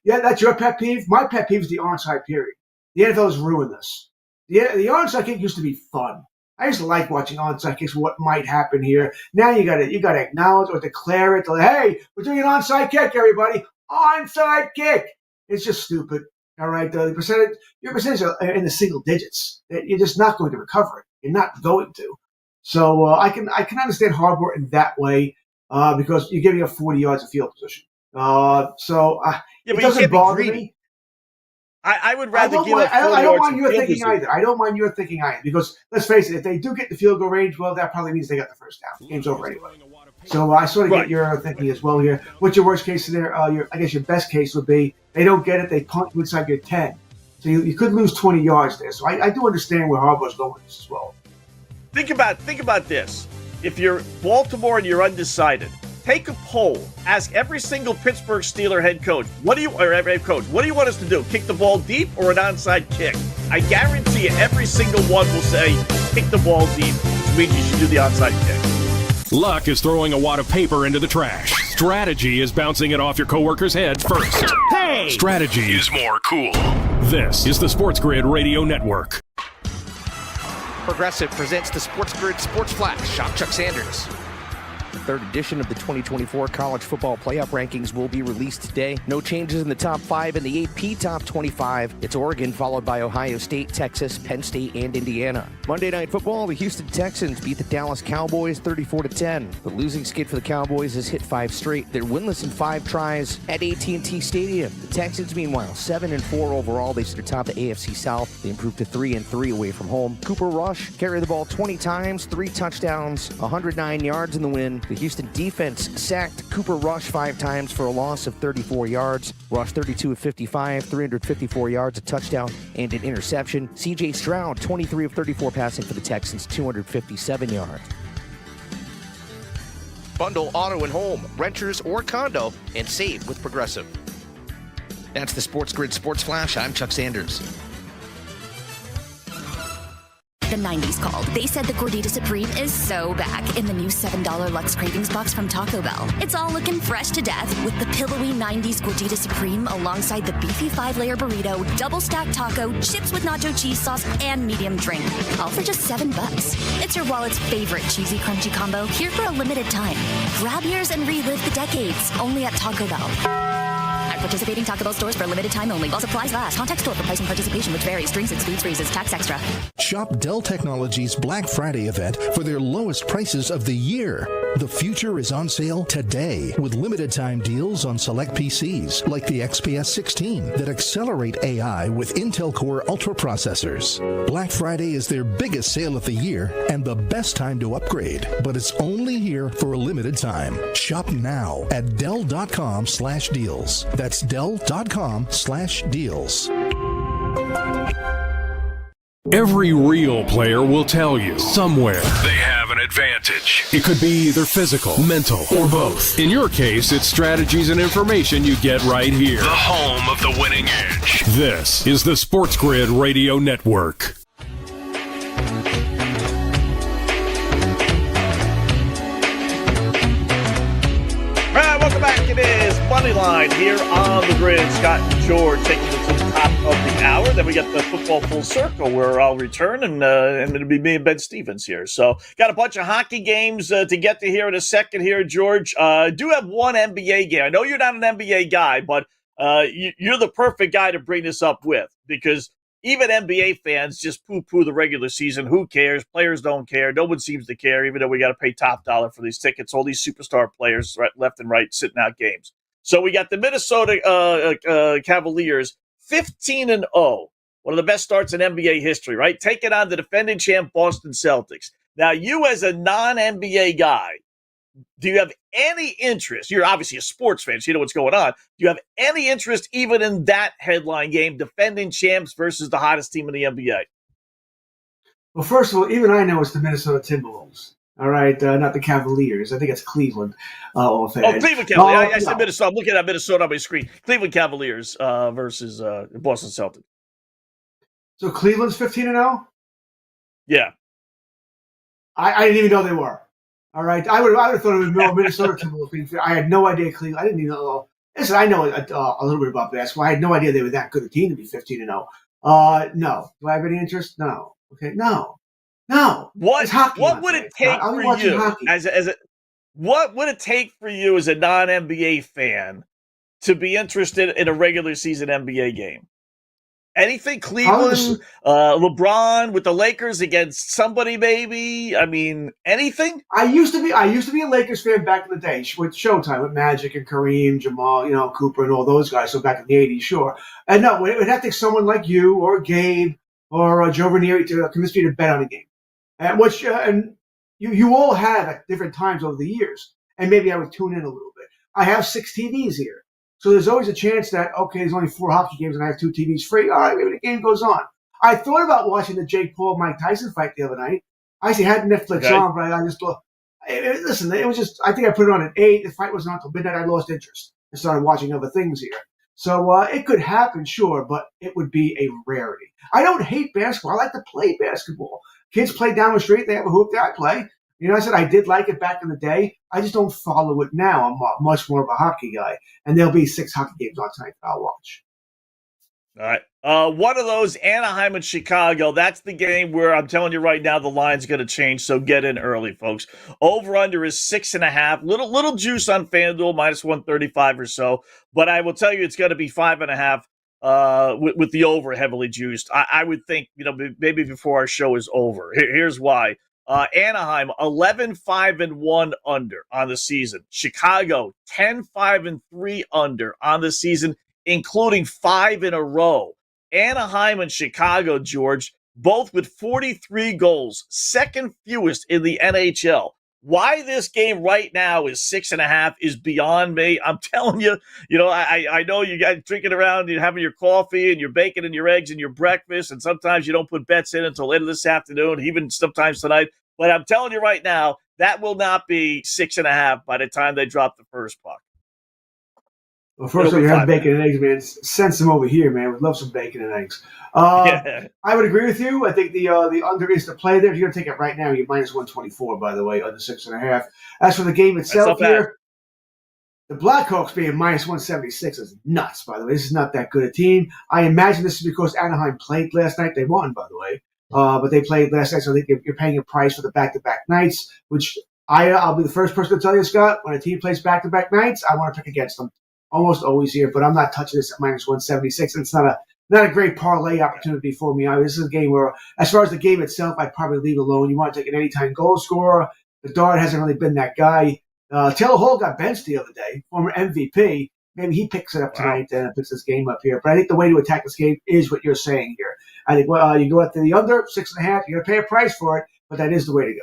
that's your pet peeve. My pet peeve is the onside period. The NFL has ruined this. The onside kick used to be fun. I used to like watching onside kicks, what might happen here. Now you gotta acknowledge or declare it. Hey, we're doing an onside kick, everybody. Onside kick. It's just stupid. All right, your percentage are in the single digits. You're just not going to recover it. You're not going to. So I can understand Harbaugh in that way because you're giving up 40 yards of field position. It doesn't bother me. I would rather give up 40 I don't yards mind your field thinking position. either. I don't mind your thinking either because let's face it, if they do get the field goal range, well, that probably means they got the first down. Game's over anyway. So I sort of get your thinking as well here. What's your worst case scenario? I guess your best case would be they don't get it, they punt you inside your 10. So you could lose 20 yards there. So I do understand where Harbaugh's going with this as well. Think about this. If you're Baltimore and you're undecided, take a poll. Ask every single Pittsburgh Steeler head coach, what do you want us to do? Kick the ball deep or an onside kick? I guarantee you every single one will say kick the ball deep, which means you should do the onside kick. Luck is throwing a wad of paper into the trash. Strategy is bouncing it off your coworker's head first. Hey! Strategy is more cool. This is the SportsGrid Radio Network. Progressive presents the SportsGrid Sports Flash. I'm Chuck Sanders. The third edition of the 2024 College Football Playoff Rankings will be released today. No changes in the top 5 and the AP top 25. It's Oregon, followed by Ohio State, Texas, Penn State, and Indiana. Monday Night Football, the Houston Texans beat the Dallas Cowboys 34-10. The losing skid for the Cowboys has hit 5 straight. They're winless in 5 tries at AT&T Stadium. The Texans, meanwhile, 7-4 overall. They sit atop the AFC South. They improved to 3-3 away from home. Cooper Rush carried the ball 20 times, 3 touchdowns, 109 yards in the win. The Houston defense sacked Cooper Rush 5 times for a loss of 34 yards. Rush 32 of 55, 354 yards, a touchdown, and an interception. C.J. Stroud 23 of 34 passing for the Texans, 257 yards. Bundle auto and home, renters or condo, and save with Progressive. That's the SportsGrid Sports Flash. I'm Chuck Sanders. The 90s called. They said the Gordita Supreme is so back in the new $7 Lux Cravings box from Taco Bell. It's all looking fresh to death with the pillowy 90s Gordita Supreme alongside the beefy 5-layer burrito, double stacked taco, chips with nacho cheese sauce, and medium drink. All for just $7. It's your wallet's favorite cheesy crunchy combo here for a limited time. Grab yours and relive the decades only at Taco Bell. At participating Taco Bell stores for a limited time only. While supplies last. Contact store for price and participation, which varies. Drinks excludes freezes. Tax extra. Shop Dell Technologies Black Friday event for their lowest prices of the year. The future is on sale today with limited time deals on select PCs like the XPS 16 that accelerate AI with Intel Core Ultra processors. Black Friday is their biggest sale of the year and the best time to upgrade, but it's only here for a limited time. Shop now at Dell.com/deals. That's Dell.com/deals. Every real player will tell you somewhere They have an advantage. it could be either physical, mental, or both. In your case, it's strategies and information you get right here. The home of the winning edge. This is the SportsGrid Radio Network. All right, welcome back. It is Moneyline here on the grid. Scott and George taking you to the top of the hour. Then we got the football full circle where I'll return, and it'll be me and Ben Stevens here. So got a bunch of hockey games to get to here in a second here, George. Do have one NBA game. I know you're not an NBA guy, but you're the perfect guy to bring this up with because even NBA fans just poo-poo the regular season. Who cares? Players don't care. No one seems to care, even though we got to pay top dollar for these tickets. All these superstar players left and right sitting out games. So we got the Minnesota Cavaliers 15-0, one of the best starts in NBA history, right? Taking on the defending champ Boston Celtics. Now, you as a non-NBA guy, do you have any interest? You're obviously a sports fan, so you know what's going on. Do you have any interest even in that headline game, defending champs versus the hottest team in the NBA? Well, first of all, even I know it's the Minnesota Timberwolves. All right, not the Cavaliers. I think it's Cleveland. Cleveland Cavaliers. I said Minnesota. I'm looking at Minnesota on my screen. Cleveland Cavaliers versus Boston Celtics. So Cleveland's 15-0? Yeah. I didn't even know they were. All right, I would have thought it was more Minnesota Timberwolves. I had no idea Cleveland. I didn't even know. Listen, I know a little bit about basketball. I had no idea they were that good a team to be 15-0. No. Do I have any interest? No. Okay, no. What would it take for you what would it take for you as a non-NBA fan to be interested in a regular season NBA game? Anything? Cleveland, LeBron with the Lakers against somebody, maybe? I mean, anything? I used to be a Lakers fan back in the day with Showtime, with Magic and Kareem, Jamal, Cooper, and all those guys. So back in the '80s, sure. And no, it would have to take someone like you or Gabe or Joe Ranieri to convince me to bet on a game. And you all have at different times over the years, and maybe I would tune in a little bit. I have 6 TVs here, so there's always a chance that, okay, there's only 4 hockey games and I have 2 TVs free. All right, maybe the game goes on. I thought about watching the Jake Paul-Mike Tyson fight the other night. I actually had Netflix on, but I just thought, listen, it was just, I think I put it on at 8. The fight wasn't until midnight. I lost interest and started watching other things here. So it could happen, sure, but it would be a rarity. I don't hate basketball. I like to play basketball. Kids play down the street. They have a hoop there. I play. I said I did like it back in the day. I just don't follow it now. I'm much more of a hockey guy. And there'll be 6 hockey games on tonight that I'll watch. All right. One of those, Anaheim and Chicago. That's the game where I'm telling you right now the line's going to change, so get in early, folks. Over-under is 6.5. Little juice on FanDuel, minus 135 or so. But I will tell you it's going to be 5.5 with the over heavily juiced. I would think, maybe before our show is over. Here's why. Anaheim, 11-5-1 under on the season. Chicago, 10-5-3 under on the season, including 5 in a row. Anaheim and Chicago, George, both with 43 goals, second fewest in the NHL. Why this game right now is 6.5 is beyond me. I'm telling you, I know you guys drinking around, you're having your coffee and your bacon and your eggs and your breakfast, and sometimes you don't put bets in until later this afternoon, even sometimes tonight. But I'm telling you right now, that will not be 6.5 by the time they drop the first puck. Well, first of all, you have bacon and eggs, man. Send some over here, man. We'd love some bacon and eggs. I would agree with you. I think the under is the play there. If you're going to take it right now, you're minus 124, by the way, under 6.5. As for the game itself here, the Blackhawks being minus 176 is nuts, by the way. This is not that good a team. I imagine this is because Anaheim played last night. They won, by the way. But they played last night, so I think you're paying a price for the back-to-back nights, which I'll be the first person to tell you, Scott, when a team plays back-to-back nights, I want to pick against them. Almost always here, but I'm not touching this at minus 176. It's not a great parlay opportunity for me. This is a game where, as far as the game itself, I'd probably leave alone. You want to take an anytime goal scorer. Bedard hasn't really been that guy. Taylor Hall got benched the other day, former MVP. Maybe he picks it up tonight and picks this game up here. But I think the way to attack this game is what you're saying here. I think you go after the under 6.5. You're going to pay a price for it, but that is the way to go.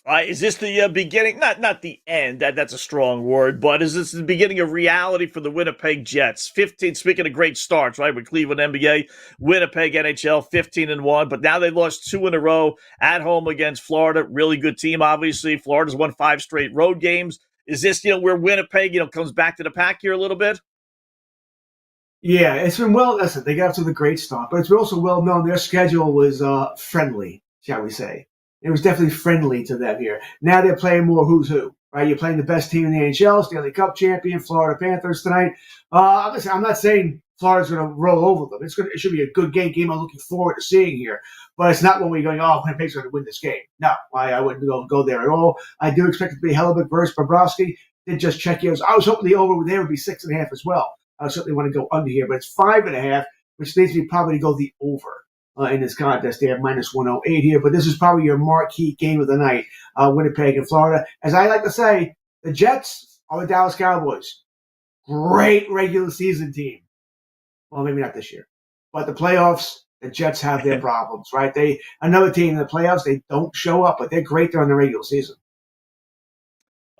Is this the beginning? Not the end. That's a strong word, but is this the beginning of reality for the Winnipeg Jets? 15. Speaking of great starts, right, with Cleveland NBA, Winnipeg NHL 15-1, but now they lost 2 in a row at home against Florida. Really good team, obviously. Florida's won 5 straight road games. Is this where Winnipeg comes back to the pack here a little bit? Yeah, it's been listen, they got off to the great start, but it's also well known their schedule was friendly, shall we say. It was definitely friendly to them here. Now they're playing more who's who, right? You're playing the best team in the NHL, Stanley Cup champion, Florida Panthers tonight. I'm not saying Florida's going to roll over them. It should be a good game I'm looking forward to seeing here. But it's not when we're going, Winnipeg's going to win this game. No, I wouldn't go there at all. I do expect it to be Hellebuyck versus Bobrovsky. Did just check here. I was hoping the over there would be 6.5 as well. I certainly want to go under here, but it's 5.5, which leads me probably to go the over. In this contest, they have minus 108 here, but this is probably your marquee game of the night, Winnipeg and Florida. As I like to say, the Jets are the Dallas Cowboys. great regular season team. Well, maybe not this year. But the playoffs, the Jets have their problems, right? Another team in the playoffs, they don't show up, but they're great during the regular season.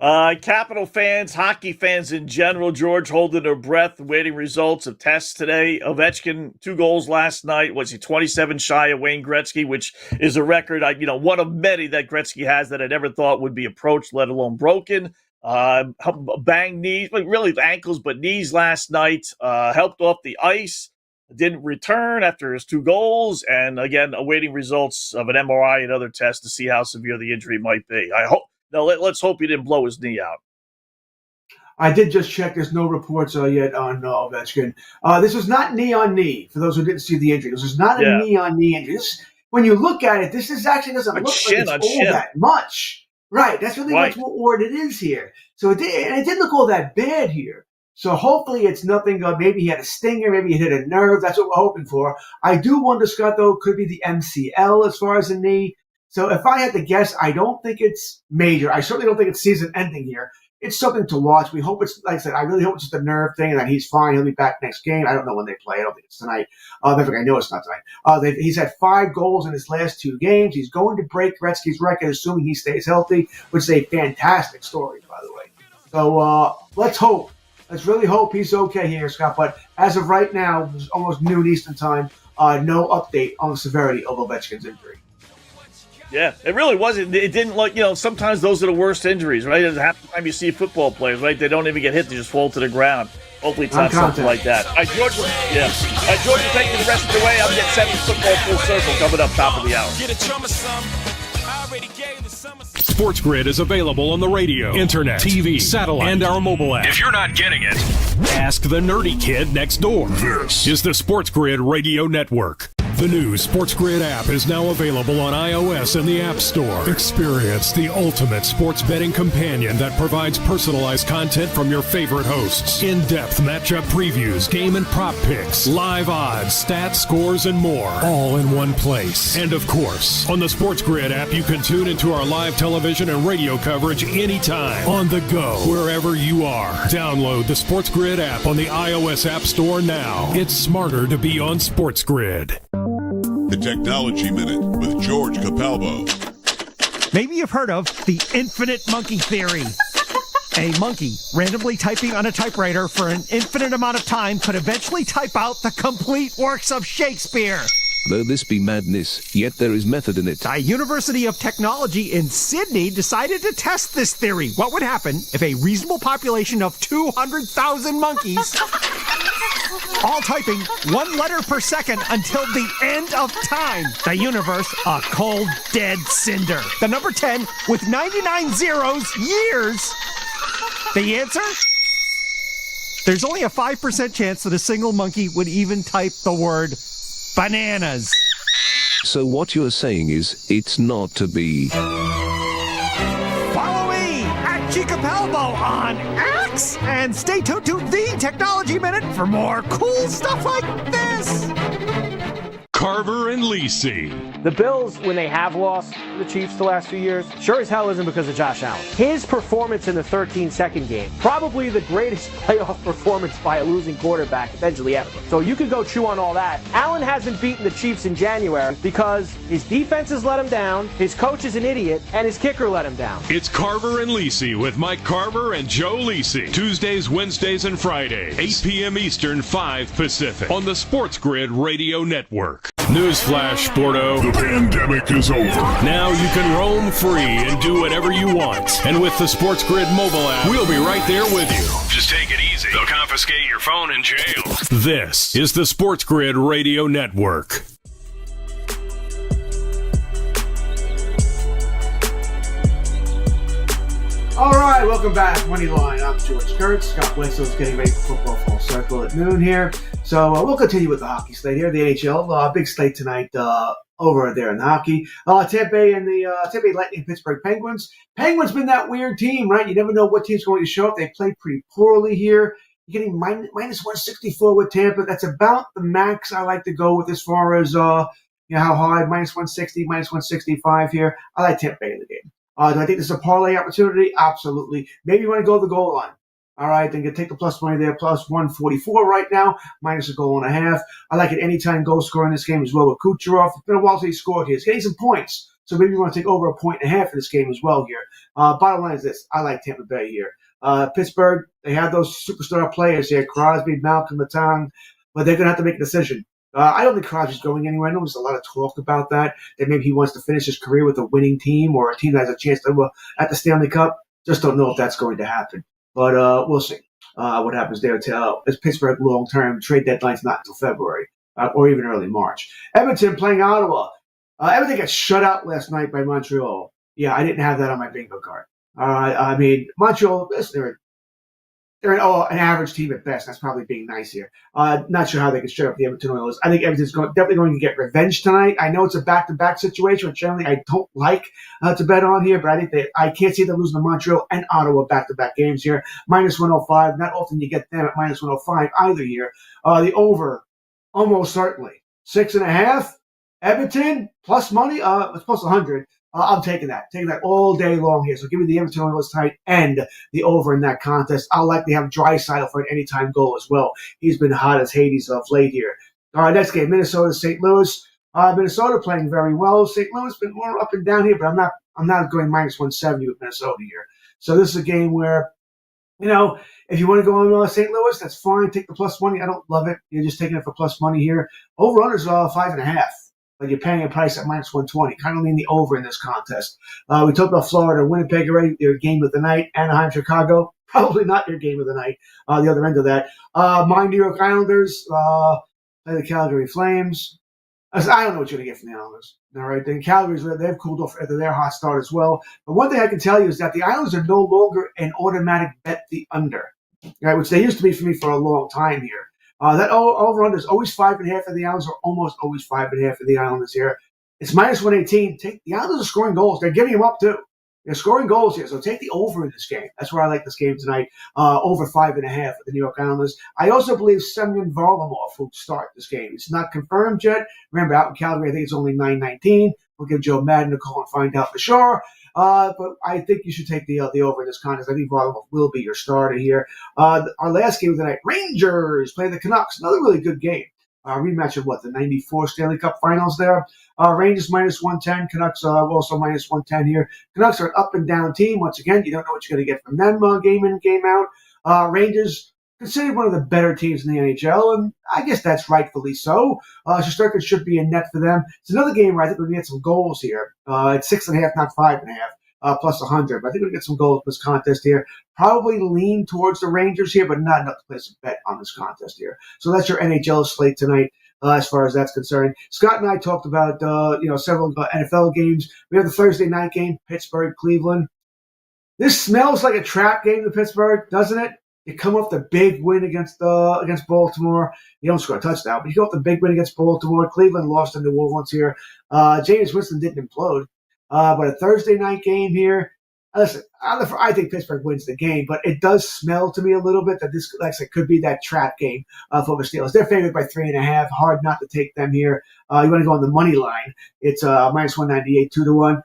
Capital fans, hockey fans in general, George, holding their breath, waiting results of tests today. Ovechkin, 2 goals last night. Was he 27 shy of Wayne Gretzky, which is a record, one of many that Gretzky has that I never thought would be approached, let alone broken. Banged knees, really ankles, but knees last night. Helped off the ice. Didn't return after his 2 goals. And again, awaiting results of an MRI and other tests to see how severe the injury might be. Let's hope he didn't blow his knee out. I did just check. There's no reports yet on Ovechkin. This was not knee on knee, for those who didn't see the injury. This was not a knee on knee injury. When you look at it, this actually doesn't look like it's all that much. Right. That's really what it is here. So it didn't look all that bad here. So hopefully it's nothing. Maybe he had a stinger. Maybe he hit a nerve. That's what we're hoping for. I do wonder, Scott, though, could be the MCL as far as the knee. So if I had to guess, I don't think it's major. I certainly don't think it's season ending here. It's something to watch. We hope it's, like I said, I really hope it's just a nerve thing and that he's fine. He'll be back next game. I don't know when they play. I don't think it's tonight. I know it's not tonight. He's had 5 goals in his last 2 games. He's going to break Gretzky's record, assuming he stays healthy, which is a fantastic story, by the way. So let's hope. Let's really hope he's okay here, Scott. But as of right now, it's almost noon Eastern time. No update on the severity of Ovechkin's injury. Yeah, it really wasn't. It didn't look, sometimes those are the worst injuries, right? Half the time you see football players, right? They don't even get hit. They just fall to the ground. Hopefully it's not something like that. All right, George, George will take you the rest of the way. I'll get 7 football full circle coming up top of the hour. SportsGrid is available on the radio, internet, TV, satellite, and our mobile app. If you're not getting it, ask the nerdy kid next door. This is the SportsGrid Radio Network. The new SportsGrid app is now available on iOS and the App Store. Experience the ultimate sports betting companion that provides personalized content from your favorite hosts. In-depth matchup previews, game and prop picks, live odds, stats, scores, and more. All in one place. And of course, on the SportsGrid app, you can tune into our live television and radio coverage anytime. On the go, wherever you are. Download the SportsGrid app on the iOS App Store now. It's smarter to be on SportsGrid. The Technology Minute with George Capalbo. Maybe you've heard of the infinite monkey theory. A monkey randomly typing on a typewriter for an infinite amount of time could eventually type out the complete works of Shakespeare. Though this be madness, yet there is method in it. A University of Technology in Sydney decided to test this theory. What would happen if a reasonable population of 200,000 monkeys all typing 1 letter per second until the end of time? The universe, a cold, dead cinder. The number 10 with 99 zeros, years. The answer? There's only a 5% chance that a single monkey would even type the word bananas. So what you're saying is, it's not to be. Follow me at Capalbo on X, and stay tuned to the Technology Minute for more cool stuff like this. Carver and Lisi. The Bills, when they have lost the Chiefs the last few years, sure as hell isn't because of Josh Allen. His performance in the 13-second game, probably the greatest playoff performance by a losing quarterback potentially ever. So you could go chew on all that. Allen hasn't beaten the Chiefs in January because his defense has let him down, his coach is an idiot, and his kicker let him down. It's Carver and Lisi with Mike Carver and Joe Lisi. Tuesdays, Wednesdays, and Fridays, 8 p.m. Eastern, 5 Pacific, on the SportsGrid Radio Network. Newsflash, Sporto. The pandemic is over. Now you can roam free and do whatever you want. And with the SportsGrid mobile app, we'll be right there with you. Just take it easy. They'll confiscate your phone in jail. This is the SportsGrid Radio Network. All right, welcome back. Moneyline. I'm George Kurtz. Scott Bledsoe's getting ready for football full circle at noon here. So we'll continue with the hockey slate here. The NHL, big slate tonight over there in the hockey. Tampa Bay and the Tampa Bay Lightning, Pittsburgh Penguins. Penguins been that weird team, right? You never know what team's going to show up. They played pretty poorly here. You're getting minus 164 with Tampa. That's about the max I like to go with as far as how high, minus 160, minus 165 here. I like Tampa Bay in the game. Do I think this is a parlay opportunity? Absolutely. Maybe you want to go to the goal line. All right, then you take the plus money there, plus 144 right now, minus a goal and a half. I like an anytime goal scorer in this game as well with Kucherov. It's been a while since he scored here. He's getting some points, so maybe you want to take over a point and a half in this game as well here. Bottom line is this. I like Tampa Bay here. Pittsburgh, they have those superstar players here, Crosby, Malcolm, Matang, but they're going to have to make a decision. I don't think Crosby's going anywhere. I know there's a lot of talk about that maybe he wants to finish his career with a winning team or a team that has a chance to at the Stanley Cup. Just don't know if that's going to happen. But we'll see what happens there. As Pittsburgh long-term trade deadline's not until February or even early March. Edmonton playing Ottawa. Everything got shut out last night by Montreal. Yeah, I didn't have that on my bingo card. I mean, Montreal, they're an average team at best. That's probably being nice here. Not sure how they can shut up the Edmonton Oilers. I think Edmonton's definitely going to get revenge tonight. I know it's a back-to-back situation, which generally I don't like to bet on here, but I think I can't see them losing to Montreal and Ottawa back-to-back games here. Minus 105. Not often you get them at minus 105 either here. The over, almost certainly. 6.5. Edmonton, plus money. It's plus 100. I'm taking that all day long here. So give me the Edmonton Oilers tonight and the over in that contest. I'll likely have Draisaitl for an anytime goal as well. He's been hot as Hades of late here. All right, next game, Minnesota, St. Louis. Minnesota playing very well. St. Louis been more up and down here, but I'm not going minus 170 with Minnesota here. So this is a game where, if you want to go on St. Louis, that's fine. Take the plus money. I don't love it. You're just taking it for plus money here. Over-under's 5.5. But you're paying a price at minus 120. Kind of lean the over in this contest. We talked about Florida, Winnipeg already, their game of the night. Anaheim, Chicago, probably not your game of the night. The other end of that. My New York Islanders, play the Calgary Flames. I don't know what you're going to get from the Islanders. All right, then Calgary's, they've cooled off after their hot start as well. But one thing I can tell you is that the Islanders are no longer an automatic bet the under, right, which they used to be for me for a long time here. That over-under is always 5.5 of the Islanders, or almost always 5.5 of the Islanders here. It's minus 118. The Islanders are scoring goals. They're giving them up, too. They're scoring goals here, so take the over in this game. That's where I like this game tonight, over 5.5 for the New York Islanders. I also believe Semyon Varlamov will start this game. It's not confirmed yet. Remember, out in Calgary, I think it's only 9:19. We'll give Joe Madden a call and find out for sure. But I think you should take the over in this contest. I think Varlamov will be your starter here. Our last game of the night, Rangers playing the Canucks. Another really good game. Rematch of the 94 Stanley Cup Finals there. Rangers minus 110. Canucks also minus 110 here. Canucks are an up and down team. Once again, you don't know what you're going to get from them game in, game out. Rangers considered one of the better teams in the NHL, and I guess that's rightfully so. Shesterkin should be a net for them. It's another game where I think we're going to get some goals here. It's 6.5, not 5.5, plus 100. But I think we're going to get some goals in this contest here. Probably lean towards the Rangers here, but not enough to place a bet on this contest here. So that's your NHL slate tonight. As far as that's concerned, Scott and I talked about several NFL games. We have the Thursday night game, Pittsburgh, Cleveland. This smells like a trap game to Pittsburgh, doesn't it? You come off the big win against Baltimore. You don't score a touchdown, but you go off the big win against Baltimore. Cleveland lost to New Orleans here. James Winston didn't implode. But a Thursday night game here. Listen, I think Pittsburgh wins the game, but it does smell to me a little bit that this could be that trap game for the Steelers. They're favored by 3.5. Hard not to take them here. You want to go on the money line. It's minus 198, 2-1.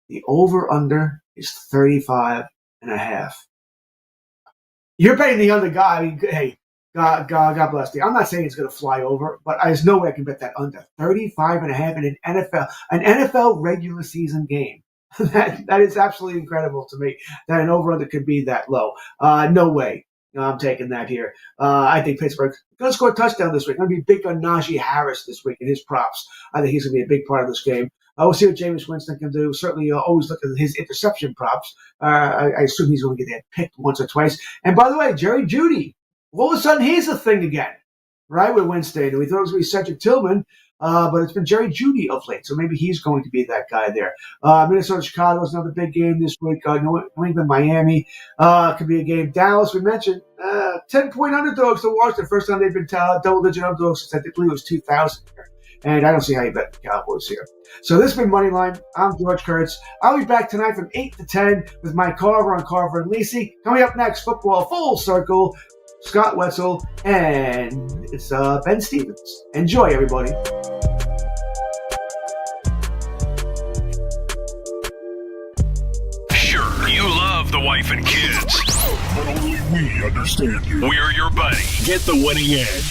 The over-under is 35.5. You're betting the under guy. I mean, hey, God bless you. I'm not saying it's going to fly over, but there's no way I can bet that under 35.5 in an NFL regular season game. That is absolutely incredible to me that an over under could be that low. No way. I'm taking that here. I think Pittsburgh's going to score a touchdown this week. Going to be big on Najee Harris this week in his props. I think he's going to be a big part of this game. We'll see what Jameis Winston can do. Certainly, always look at his interception props. I assume he's going to get that picked once or twice. And by the way, Jerry Jeudy, all of a sudden, he's a thing again, right, with Winston. We thought it was going to be Cedric Tillman, but it's been Jerry Jeudy of late. So maybe he's going to be that guy there. Minnesota, Chicago is another big game this week. New England, Miami could be a game. Dallas, we mentioned, 10-point underdogs to Washington. First time they've been double-digit underdogs since I believe it was 2000 here. And I don't see how you bet the Cowboys here. So this has been Moneyline. I'm George Kurtz. I'll be back tonight from 8 to 10 with Mike Carver on Carver and Lisi. Coming up next, football full circle. Scott Wetzel, and it's Ben Stevens. Enjoy, everybody. Sure, you love the the wife and kids. But only we understand you. We're your buddy. Get the winning edge.